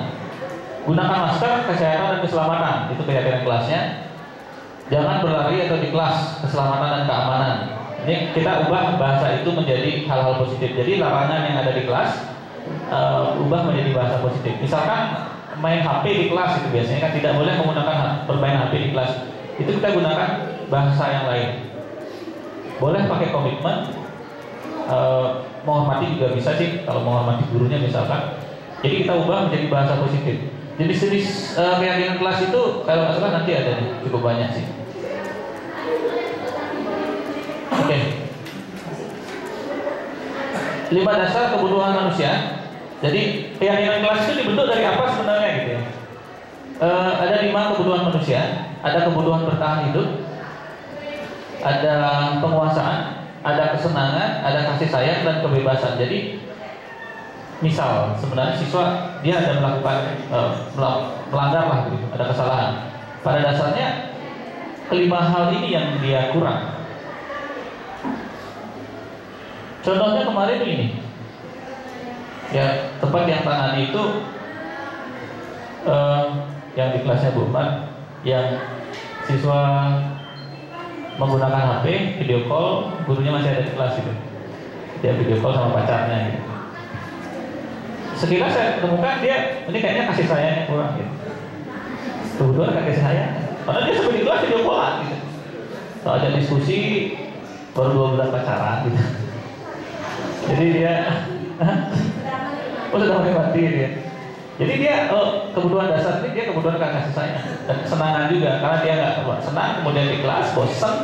Gunakan masker, kesehatan dan keselamatan, itu keyakinan kelasnya. Jangan berlari atau di kelas, keselamatan dan keamanan. Ini kita ubah bahasa itu menjadi hal-hal positif. Jadi larangan yang ada di kelas ubah menjadi bahasa positif. Misalkan main HP di kelas itu biasanya kan tidak boleh menggunakan bermain HP di kelas. Itu kita gunakan bahasa yang lain. Boleh pakai komitmen, menghormati juga bisa sih kalau menghormati gurunya misalkan. Jadi kita ubah menjadi bahasa positif. Jadi jenis keyakinan kelas itu kalau nggak salah nanti ada nih, cukup banyak sih. Oke. 5 dasar kebutuhan manusia. Jadi keyakinan kelas itu dibentuk dari apa sebenarnya gitu ya? Ada 5 kebutuhan manusia. Ada kebutuhan bertahan hidup, ada penguasaan, ada kesenangan, ada kasih sayang dan kebebasan. Jadi misal sebenarnya siswa dia ada melakukan melanggar lah gitu, ada kesalahan. Pada dasarnya kelima hal ini yang dia kurang. Contohnya kemarin ini, ya tempat yang tangani itu yang di kelasnya Bu Mat, yang siswa menggunakan HP, video call, gurunya masih ada di kelas gitu. Dia video call sama pacarnya gitu. sekilas saya menemukan dia ini kayaknya kasih sayangnya kurang gitu. Kebetulan gak kasih sayang, karena dia sampai di kelas video callan gitu. Kalau ada diskusi baru 2 bulan pacaran gitu. Jadi dia sudah menikmati dia. Jadi dia kebutuhan dasar ini dia kebutuhan kasih sayang dan kesenangan juga, karena dia nggak senang kemudian di kelas bosan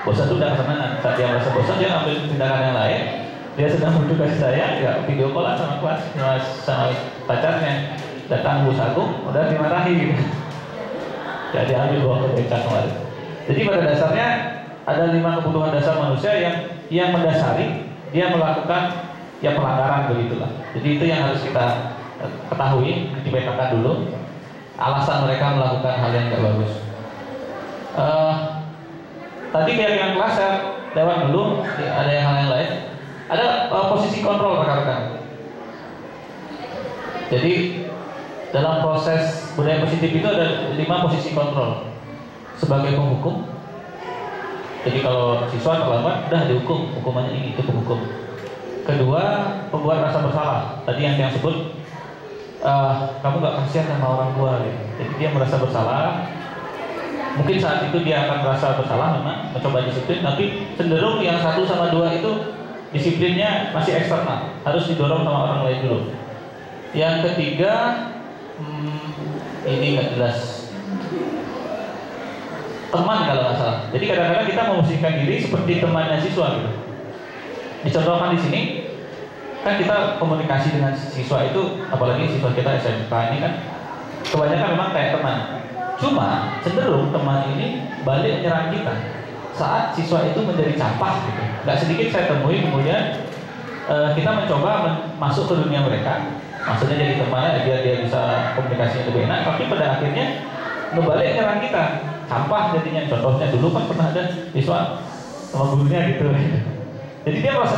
itu udah kesenangan. Saat dia merasa bosan dia ngambil tindakan yang lain. Dia sedang butuh kasih sayang, ya video callan sama kelas sama pacarnya. Datang Bu Sagung udah dimarahi gitu. Jadi ambil buang ke beca kemarin. Jadi pada dasarnya ada 5 kebutuhan dasar manusia yang mendasari dia melakukan ya pelanggaran begitulah. Jadi itu yang harus kita ketahui, dipetakan dulu alasan mereka melakukan hal yang tidak bagus. Tadi keyakinan kelas saya lewat dulu, ada hal yang lain. Ada posisi kontrol rekan-rekan. Jadi dalam proses budaya positif itu ada 5 posisi kontrol. Sebagai penghukum, jadi kalau siswa terlambat, udah dihukum, hukumannya ini, itu penghukum. Kedua, pembuat rasa bersalah. Tadi yang sebut, kamu gak kasihan sama orang tua gitu. Jadi dia merasa bersalah. Mungkin saat itu dia akan merasa bersalah memang, mencoba disiplin, tapi cenderung yang 1 sama 2 itu disiplinnya masih eksternal, harus didorong sama orang lain dulu. Yang ketiga, ini nggak jelas, teman kalau nggak salah. Jadi kadang-kadang kita memposisikan diri seperti temannya siswa gitu. Dicontohkan di sini, kan kita komunikasi dengan siswa itu, apalagi siswa kita SMK ini kan kebanyakan memang kayak teman. Cuma cenderung teman ini balik menyerang kita saat siswa itu menjadi campak gitu. Nggak sedikit saya temui kemudian kita mencoba masuk ke dunia mereka, maksudnya jadi temannya biar dia bisa komunikasinya lebih enak, tapi pada akhirnya ngebalik nyerang kita, campak jadinya. Contohnya dulu kan pernah ada siswa sama gurunya gitu. Jadi dia merasa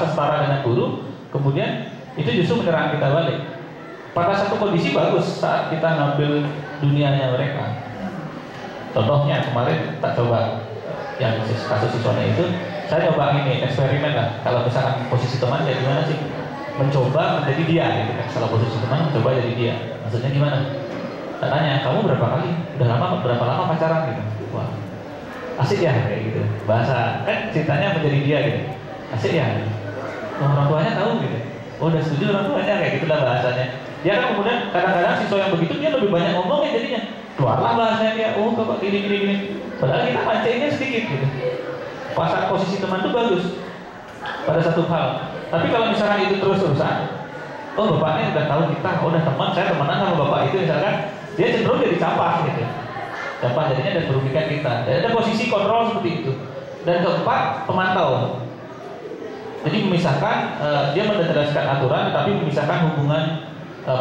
setara dengan guru, kemudian itu justru menyerang kita balik. Pada satu kondisi bagus saat kita ngambil dunianya mereka. Contohnya kemarin tak coba yang kasus siswanya itu, saya coba ini eksperimen lah. Kalau misalkan posisi teman jadi gimana sih? Mencoba menjadi dia gitu kan. Kalau posisi teman mencoba jadi dia. Maksudnya gimana? Tanya, kamu berapa berapa lama pacaran gitu? Wah, asik ya kayak gitu. Bahasa kan ceritanya menjadi dia gitu. Asik ya. Orang tuanya tahu gitu. Oh, udah setuju orang tuanya kayak gitulah bahasanya. Dia kan kemudian kadang-kadang siswa yang begitu dia lebih banyak ngomongnya jadinya. Keluarlah bahasanya dia, oh bapak gini. Padahal kita pancingnya sedikit gitu. Pasang posisi teman itu bagus pada satu hal. Tapi kalau misalkan itu terus-terusan, oh bapaknya udah tahu kita, oh udah teman, saya temenan sama bapak itu misalkan, dia cenderung jadi campak gitu. Campak jadinya dan merugikan kita. Dan ada posisi kontrol seperti itu. Dan keempat, pemantau. Jadi memisahkan, dia mendasarkan aturan, tapi memisahkan hubungan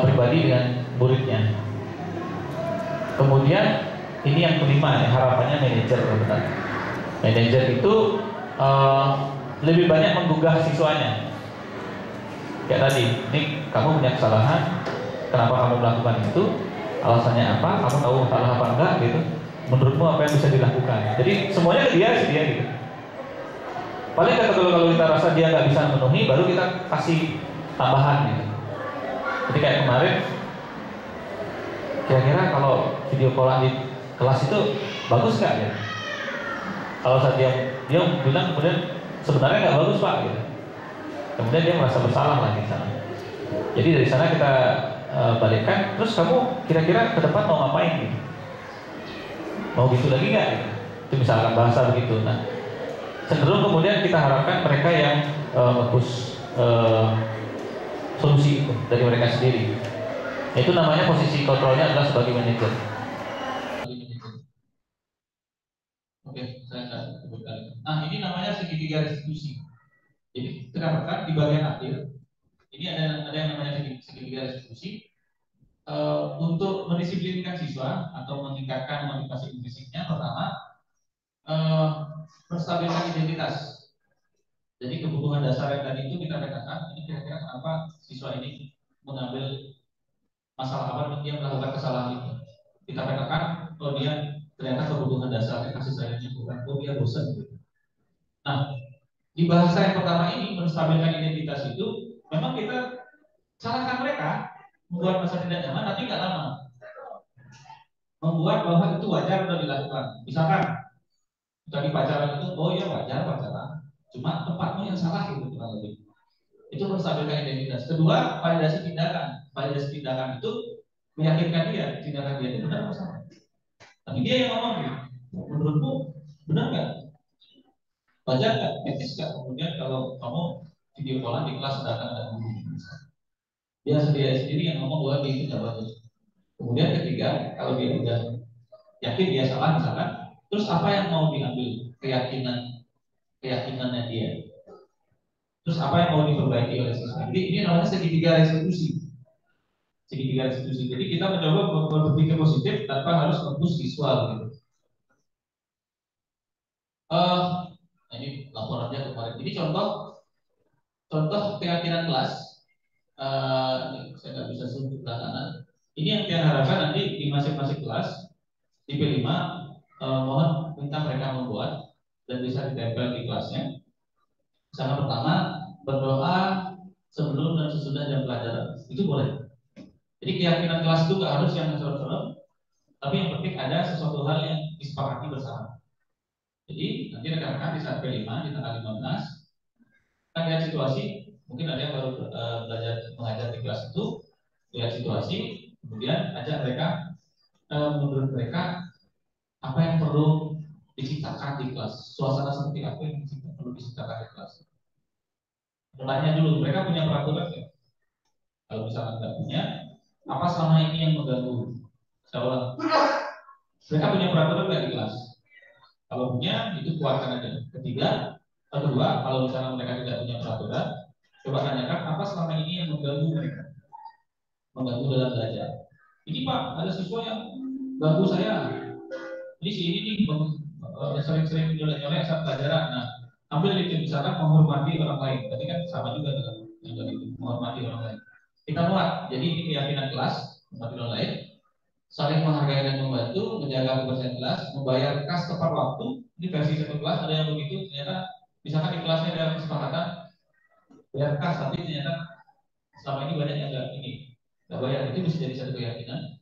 pribadi dengan muridnya. Kemudian ini yang kelima, harapannya manajer. Manajer itu lebih banyak menggugah siswanya. Kayak tadi, ini kamu punya kesalahan, kenapa kamu melakukan itu? Alasannya apa? Kamu tahu salah apa enggak gitu? Menurutmu apa yang bisa dilakukan? Jadi semuanya ke dia gitu. Paling kalau kita rasa dia nggak bisa memenuhi, baru kita kasih tambahan gitu. Jadi kayak kemarin, kira-kira kalau video callan di kelas itu bagus nggak ya? Kalau saat dia bilang kemudian sebenarnya nggak bagus pak gitu. Kemudian dia merasa bersalah lagi di sana. Jadi dari sana kita balikkan. Terus kamu kira-kira ke depan mau ngapain gitu? Mau gitu lagi nggak? Gitu? Itu misalkan bahasa begitu. Nah, cenderung kemudian kita harapkan mereka yang nge-push solusi itu dari mereka sendiri. Itu namanya posisi kontrolnya adalah sebagai manajer. Oke, saya nggak sebutkan. Nah, ini namanya segitiga restitusi. Jadi rekan-rekan di bagian akhir ini ada yang namanya segitiga restitusi. Untuk mendisiplinkan siswa atau meningkatkan motivasi intrinsiknya, pertama menstabilkan identitas. Jadi kebutuhan dasar yang tadi itu kita katakan, ini kira-kira kenapa siswa ini mengambil masalah apa, dia melakukan kesalahan itu. Kita katakan, oh dia ternyata kebutuhan dasarnya kasih sayangnya kurang, oh dia bosan gitu. Nah, di bahasa yang pertama ini menstabilkan identitas itu, memang kita salahkan mereka membuat masa tidak nyaman, tapi nggak lama. Membuat bahwa itu wajar udah dilakukan. Misalkan tadi pacaran itu, oh iya wajar pacaran, cuma tempatmu yang salah gitu kurang lebih. Itu menstabilkan identitas. Kedua, validasi tindakan. Validasi tindakan itu meyakinkan dia tindakan dia itu benar atau salah. Tapi dia yang ngomong gitu, menurutmu benar nggak? Wajar nggak? Etis nggak? Kemudian kalau kamu video callan di kelas sedangkan ada guru, dia sendiri yang ngomong bahwa dia itu nggak bagus. Kemudian ketiga, kalau dia udah yakin dia salah misalkan, terus apa yang mau diambil? Keyakinannya dia. Terus apa yang mau diperbaiki oleh siswa? Jadi ini namanya segitiga restitusi. Segitiga restitusi. Jadi kita mencoba berpikir positif tanpa harus ngebus visual gitu. Ini laporannya kemarin. Ini contoh keyakinan kelas. Ini saya nggak bisa sebut kanan. Ini yang kita harapkan nanti di masing-masing kelas di P5 mohon minta mereka membuat dan bisa ditempel di kelasnya. Misalnya pertama, berdoa sebelum dan sesudah jam pelajaran. Itu boleh. Jadi keyakinan kelas itu nggak harus yang serem-serem, tapi yang penting ada sesuatu hal yang disepakati bersama. Jadi nanti rekan-rekan di saat P5 di tanggal 15 kita lihat situasi, mungkin ada yang baru belajar mengajar di kelas itu, lihat situasi, kemudian ajak mereka menurut mereka apa yang perlu diciptakan di kelas, suasana seperti apa yang perlu diciptakan di kelas. Tanya dulu, mereka punya peraturan nggak? Kalau misalkan nggak punya, apa selama ini yang mengganggu? Saya ulang, mereka punya peraturan nggak di kelas? Kalau punya, itu keluarkan aja. Kedua, kalau misalnya mereka tidak punya peraturan, coba tanyakan apa selama ini yang mengganggu mereka, mengganggu dalam belajar. Ini Pak, ada siswa yang ganggu saya. Jadi si ini nih sering-sering nyolek-nyolek saat pelajaran. Nah, ambil itu misalkan menghormati orang lain. Tadi kan sama juga dengan yang tadi menghormati orang lain. Kita muat. Jadi ini keyakinan kelas, menghormati orang lain, saling menghargai dan membantu, menjaga kebersihan kelas, membayar kas tepat waktu. Ini versi satu kelas ada yang begitu. Ternyata misalkan di kelasnya ada kesepakatan bayar kas, tapi ternyata selama ini banyak yang nggak bayar. Itu bisa jadi satu keyakinan.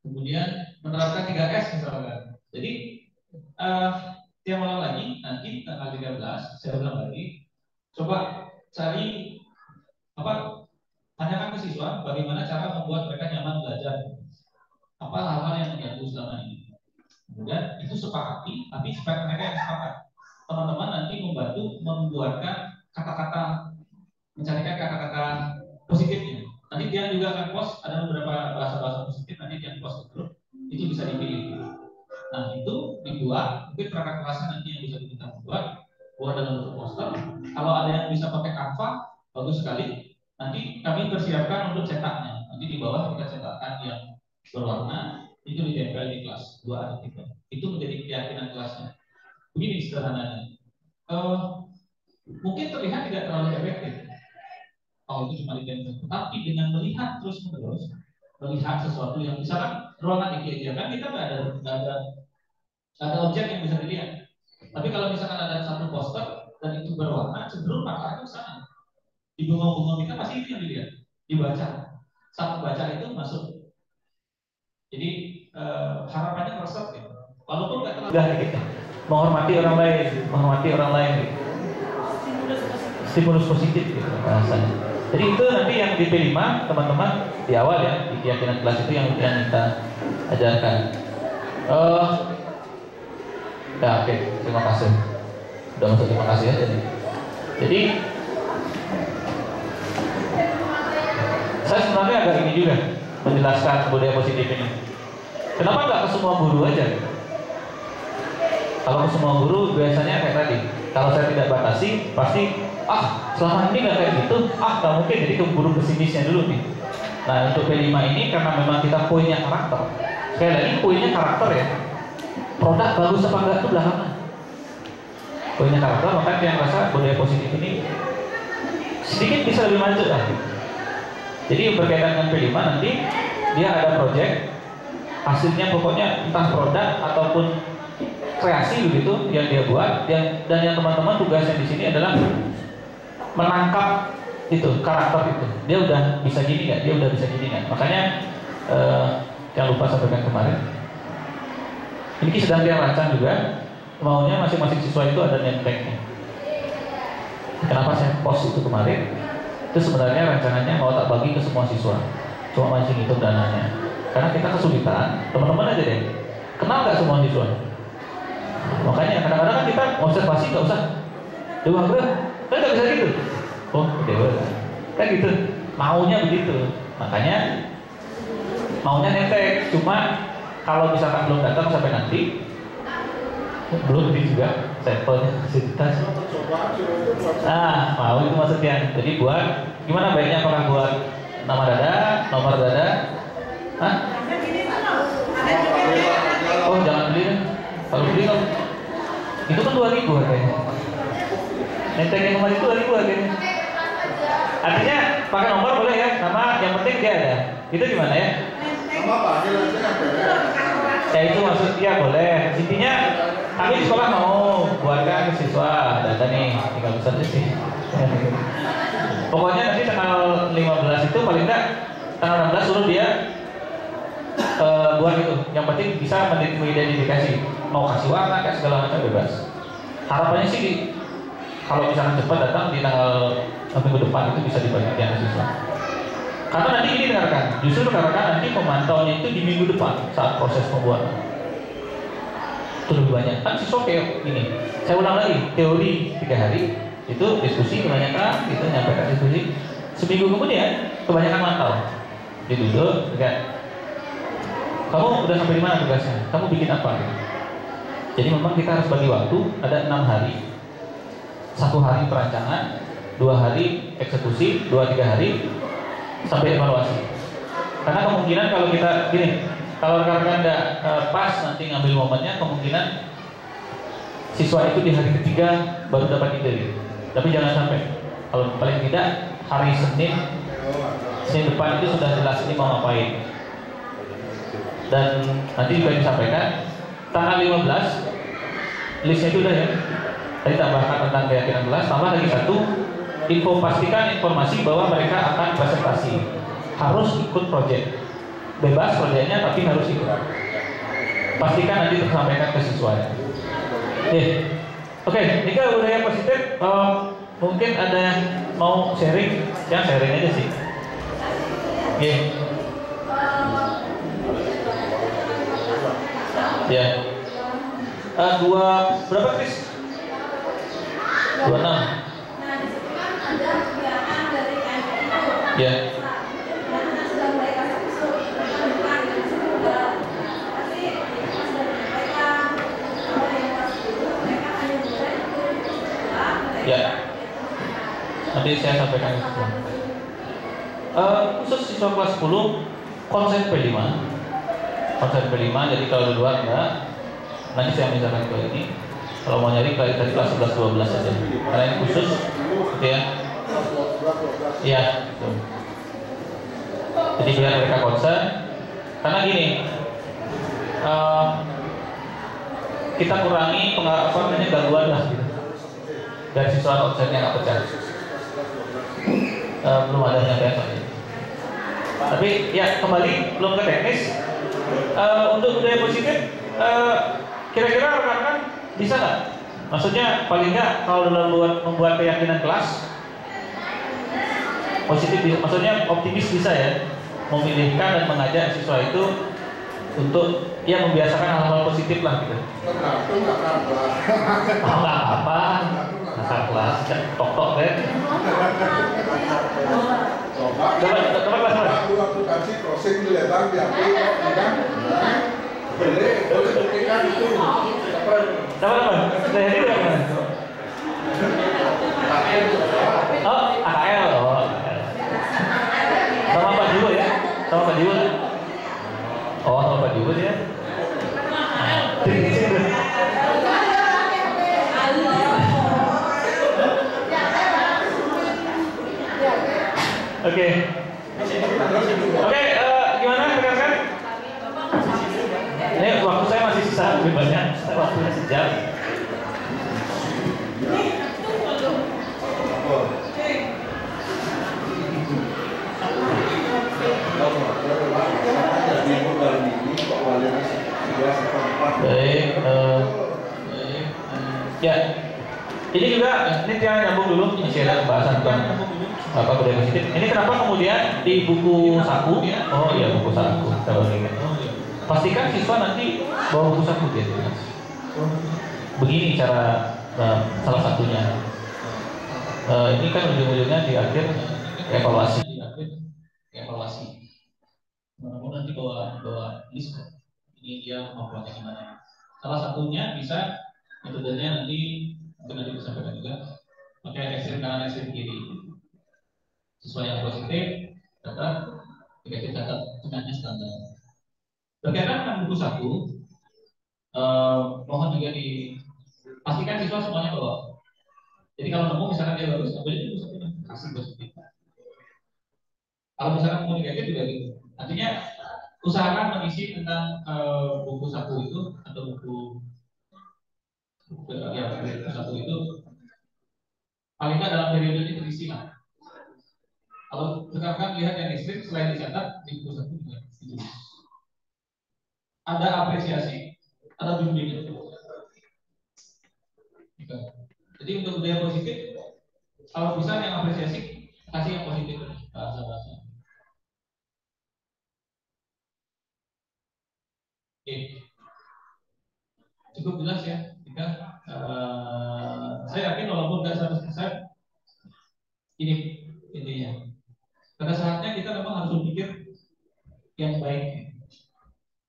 Kemudian menerapkan 3S misalkan. Jadi tiap malam lagi nanti tanggal 13 saya ulang lagi, coba cari tanyakan ke siswa bagaimana cara membuat mereka nyaman belajar, apa hal-hal yang mengganggu selama ini. Kemudian itu sepakati, tapi supaya mereka yang sepakat. Teman-teman nanti membantu membuatkan kata-kata, mencarikan kata-kata positifnya. Nanti dia juga akan post, ada beberapa bahasa-bahasa positif nanti dia post itu bisa dipilih. Nah itu dibuat, mungkin perangkat kelasnya nanti yang bisa kita buat dalam bentuk poster. Kalau ada yang bisa pakai Canva, bagus sekali. Nanti kami persiapkan untuk cetaknya. Nanti di bawah kita cetakkan yang berwarna, itu ditempel di kelas 2 atau 3. Itu menjadi keyakinan kelasnya. Begini sederhananya. Mungkin terlihat tidak terlalu efektif. Oh itu cuma ditempel. Tapi dengan melihat terus-menerus, melihat sesuatu yang misalkan ruangan ini aja kan kita nggak ada objek yang bisa dilihat. Tapi kalau misalkan ada satu poster dan itu berwarna, cenderung mata itu sana. Di bunga-bunga kita pasti itu yang dilihat, dibaca. Saat baca itu masuk. Jadi harapannya meresap gitu. Walaupun nggak terlalu gitu. Menghormati orang lain. Gitu. Stimulus positif gitu bahasanya. Jadi itu nanti yang di P5 teman-teman di awal ya, di keyakinan kelas itu yang kita ajarkan. Ya oke, terima kasih. Sudah masuk terima kasih ya. Jadi saya sebenarnya agak ini juga menjelaskan budaya positif ini. Kenapa nggak ke semua guru aja? Kalau ke semua guru biasanya kayak tadi. Kalau saya tidak batasi, pasti selama ini nggak kayak gitu, nggak mungkin. Jadi ke guru pesimisnya dulu nih. Nah untuk P5 ini karena memang kita poinnya karakter. Sekali lagi poinnya karakter ya. Produk bagus apa enggak itu belakangan. Poinnya karakter, makanya yang rasa budaya positif ini sedikit bisa lebih maju lah. Jadi berkaitan dengan P5 nanti dia ada project, hasilnya pokoknya entah produk ataupun kreasi begitu yang dia buat, dan yang teman-teman tugasnya di sini adalah menangkap itu karakter itu, dia udah bisa gini nggak, dia udah bisa gini nggak. Makanya jangan lupa sampaikan kemarin, ini sedang dia rancang juga, maunya masing-masing siswa itu ada name tag-nya. Kenapa saya post itu kemarin? Itu sebenarnya rencananya mau tak bagi ke semua siswa, cuma masih hitung dananya. Karena kita kesulitan, teman-teman aja deh, kenal nggak semua siswa? Makanya kadang-kadang kan kita observasi nggak usah, dewa bro, kan nggak bisa gitu. Oh dewa, kan gitu, maunya begitu. Makanya maunya netek, cuma kalau misalkan belum datang sampai nanti, belum ini juga sampelnya fasilitas. Nah, mau itu maksudnya. Jadi buat gimana baiknya, apakah buat nama dada, nomor dada? Hah? Oh jangan beli kan? Kalau beli kan itu kan 2.000 harganya. Nenteng yang kemarin itu 2.000 harganya. Artinya pakai nomor boleh ya, nama yang penting dia ada. Itu gimana ya? Ya itu maksudnya boleh. Intinya kami di sekolah mau buatkan ke siswa data nih, tinggal pesan aja sih. Pokoknya nanti tanggal 15 itu paling enggak tanggal 16 suruh dia buat itu. Yang penting bisa mengidentifikasi, mau kasih warna kayak segala macam bebas. Harapannya sih kalau misalkan cepat datang di tanggal minggu depan itu bisa dibagikan ke siswa. Karena nanti ini dengarkan, justru karena nanti pemantauannya itu di minggu depan saat proses pembuatan. Itu lebih banyak. Kan siswa kayak gini. Saya ulang lagi, teori 3 hari, itu diskusi kebanyakan, itu nyampaikan diskusi. Seminggu kemudian kebanyakan mantau. Duduk, kan? Kamu udah sampai di mana tugasnya? Kamu bikin apa? Gitu. Jadi memang kita harus bagi waktu, ada 6 hari. 1 hari perancangan, 2 hari eksekusi, 2-3 hari sampai evaluasi. Karena kemungkinan kalau kita gini, kalau rekan-rekan nggak pas nanti ngambil momennya, kemungkinan siswa itu di hari ketiga baru dapat ide. Tapi jangan sampai, kalau paling tidak hari Senin depan itu sudah jelas ini mau ngapain. Dan nanti juga disampaikan tanggal 15 listnya itu udah ya. Tadi tambahkan tentang keyakinan kelas, tambah lagi 1 info, pastikan informasi bahwa mereka akan presentasi, harus ikut proyek, bebas proyeknya tapi harus ikut. Pastikan nanti tersampaikan ke siswa. Oke, ini kan budaya positif. Mungkin ada yang mau sharing, yang sharing aja sih. Ya. Berapa Chris? 26. Ya. Ya. Nanti saya sampaikan itu. Khusus siswa kelas 10 konsen P5. Konsen P5, jadi kalau di luar enggak. Nanti saya misalkan ke ini. Kalau mau nyari tadi kelas 11-12 aja. Karena ini khusus, gitu ya. Iya, betul. Jadi biar mereka konsen. Karena gini, kita kurangi gangguan lah gitu. Dan siswa konsennya nggak pecah. Belum ada penyampaian soal ini. Tapi ya kembali belum ke teknis. Untuk budaya positif, kira-kira rekan-rekan bisa nggak? Maksudnya paling nggak kalau dalam membuat keyakinan kelas positif, maksudnya optimis bisa ya, memilihkan dan mengajak siswa itu untuk ya membiasakan hal-hal positif lah gitu. Oh nggak apa, asal kelas tok-tok kan. Coba kelas mana? Waktu kasih crossing dilebar di api, kan? Boleh kan itu. Apa? Saya ini udah mana? Oh, AKL. Oh. Sama Pak Jiwo ya? Sama Pak Jiwo. Oh, sama Pak Jiwo ya? Oke, gimana rekan-rekan? Ini waktu saya masih sisa lebih banyak, waktunya sejam. Ya, ini juga ini dia nyambung dulu masih ada pembahasan tentang apa budaya positif. Ini kenapa kemudian di buku saku? Oh iya buku saku. Pastikan siswa nanti bawa buku saku dia. Begini cara salah satunya. Ini kan ujung-ujungnya di akhir evaluasi. Namun nanti bawa list. Ini dia kemampuannya gimana. Salah satunya bisa metodenya nanti mungkin nanti disampaikan juga pakai ekstrim kanan ekstrim kiri sesuai yang positif catat negatif catat tengahnya standar berkaitan dengan buku satu mohon juga dipastikan siswa semuanya bawa jadi kalau nemu misalkan dia bagus ambil itu satu kasih positif kalau misalkan mau negatif juga gitu artinya usahakan mengisi tentang buku satu itu atau buku satu itu paling nggak dalam periode ini terisi lah. Kalau rekan-rekan lihat yang ekstrim selain dicatat di buku satu juga ditulis. Ada apresiasi, ada bimbingan. Jadi untuk budaya positif, kalau bisa yang apresiasi kasih yang positif bahasa-bahasa. Oke, cukup jelas ya. Jika saya yakin walaupun nggak 100% ini intinya. Pada saatnya kita memang harus berpikir yang baik.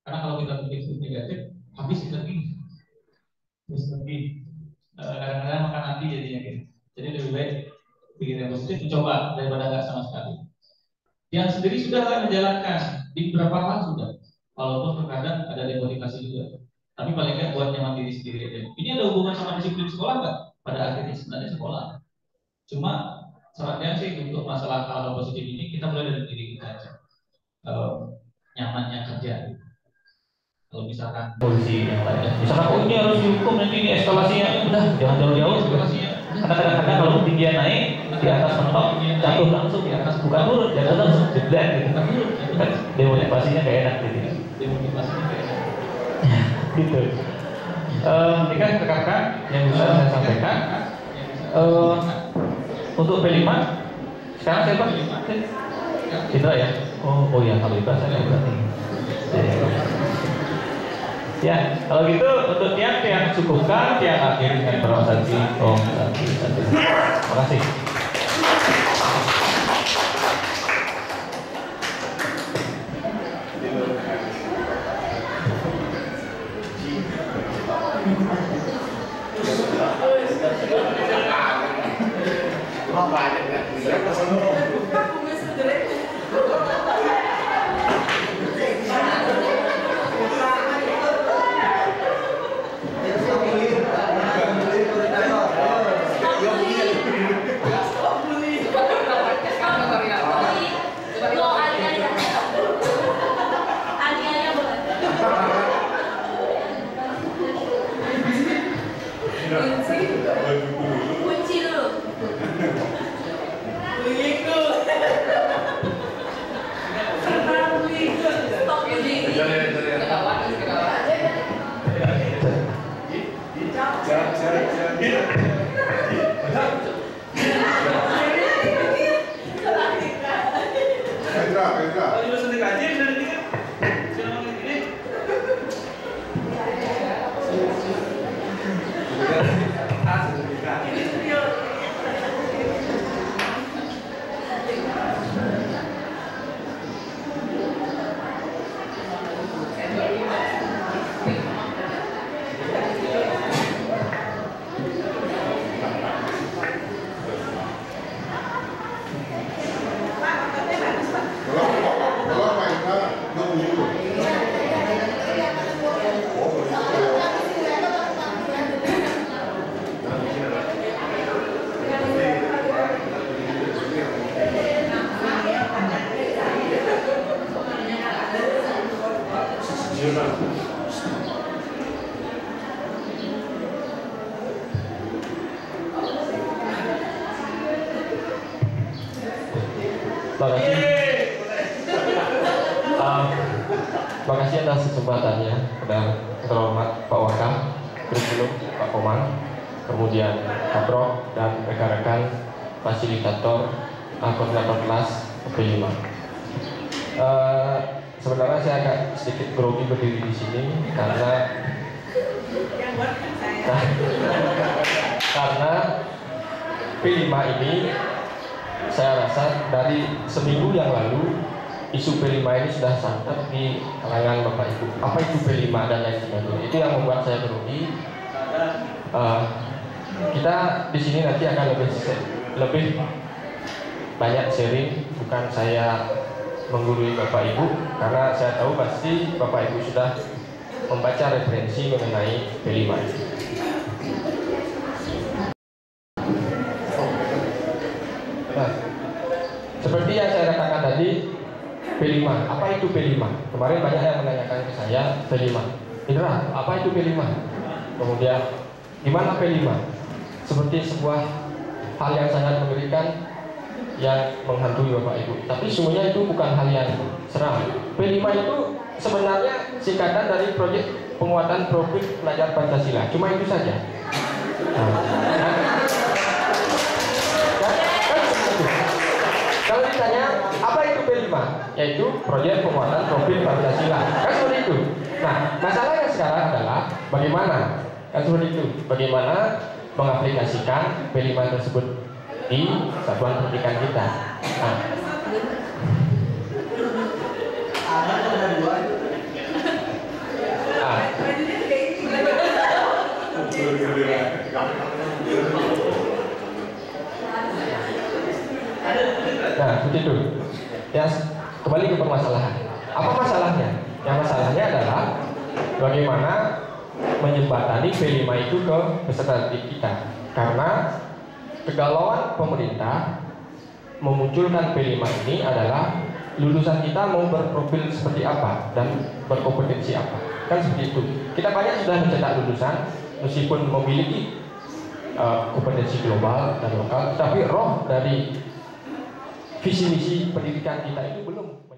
Karena kalau kita berpikir negatif, habis energi. Kadang-kadang makan nanti jadinya gitu. Jadi lebih baik pikir yang positif, mencoba daripada nggak sama sekali. Yang sendiri sudah menjalankan di beberapa hal sudah. Walaupun terkadang ada demotivasi juga. Tapi paling nggak buat nyaman diri sendiri aja. Ini ada hubungan sama disiplin sekolah nggak? Pada akhirnya sebenarnya sekolah. Cuma sarannya sih untuk masalah hal positif ini kita mulai dari diri kita aja. Nyamannya kerja. Kalau misalkan polisi yang lain, misalkan oh ini harus dihukum nanti ini eskalasinya, udah jangan jauh-jauh. Karena kadang-kadang kalau ketinggian naik di atas mentok jatuh langsung di atas bukan turun jatuh langsung jeblet gitu. Kan demotivasinya kayak enak gitu. Demotivasinya kayak enak. Gitu. Ini kan rekan-rekan yang bisa saya sampaikan. Untuk P5 sekarang siapa? Citra ya. Oh ya kalau itu saya nggak berani. Ya, kalau gitu untuk tiang cukupkan, tiang akhir dengan berasasi Om Santi. Terima kasih. Terima kasih atas kesempatannya kepada terhormat Pak Wakam, terus dulu Pak Komang. kemudian Kaprok dan rekan-rekan fasilitator koordinator kelas P5. Sebenarnya saya agak sedikit grogi berdiri di sini karena P5 ini saya rasa dari seminggu yang lalu isu P5 ini sudah santer di kalangan Bapak Ibu. Apa itu P5 dan lain sebagainya? Itu yang membuat saya grogi. Kita di sini nanti akan lebih banyak sharing, bukan saya menggurui Bapak Ibu, karena saya tahu pasti Bapak Ibu sudah membaca referensi mengenai P5. Nah, seperti yang saya katakan tadi, P5, apa itu P5? Kemarin banyak yang menanyakan ke saya P5. Indra, apa itu P5? Kemudian, gimana P5? Seperti sebuah hal yang sangat mengerikan yang menghantui Bapak Ibu. Tapi semuanya itu bukan hal yang seram. P5 itu sebenarnya singkatan dari proyek penguatan profil pelajar Pancasila. Cuma itu saja. Kalau ditanya apa itu P5, yaitu proyek penguatan profil Pancasila. Kan seperti itu. Nah, masalahnya sekarang adalah bagaimana? Kan seperti itu. Bagaimana mengaplikasikan P5 tersebut di satuan pendidikan kita. Nah, seperti itu. Ya, kembali ke permasalahan. Apa masalahnya? Yang masalahnya adalah bagaimana menjembatani P5 itu ke peserta didik kita. Karena kegalauan pemerintah memunculkan P5 ini adalah lulusan kita mau berprofil seperti apa dan berkompetensi apa. Kan seperti itu. Kita banyak sudah mencetak lulusan meskipun memiliki kompetensi global dan lokal, tapi roh dari visi misi pendidikan kita itu belum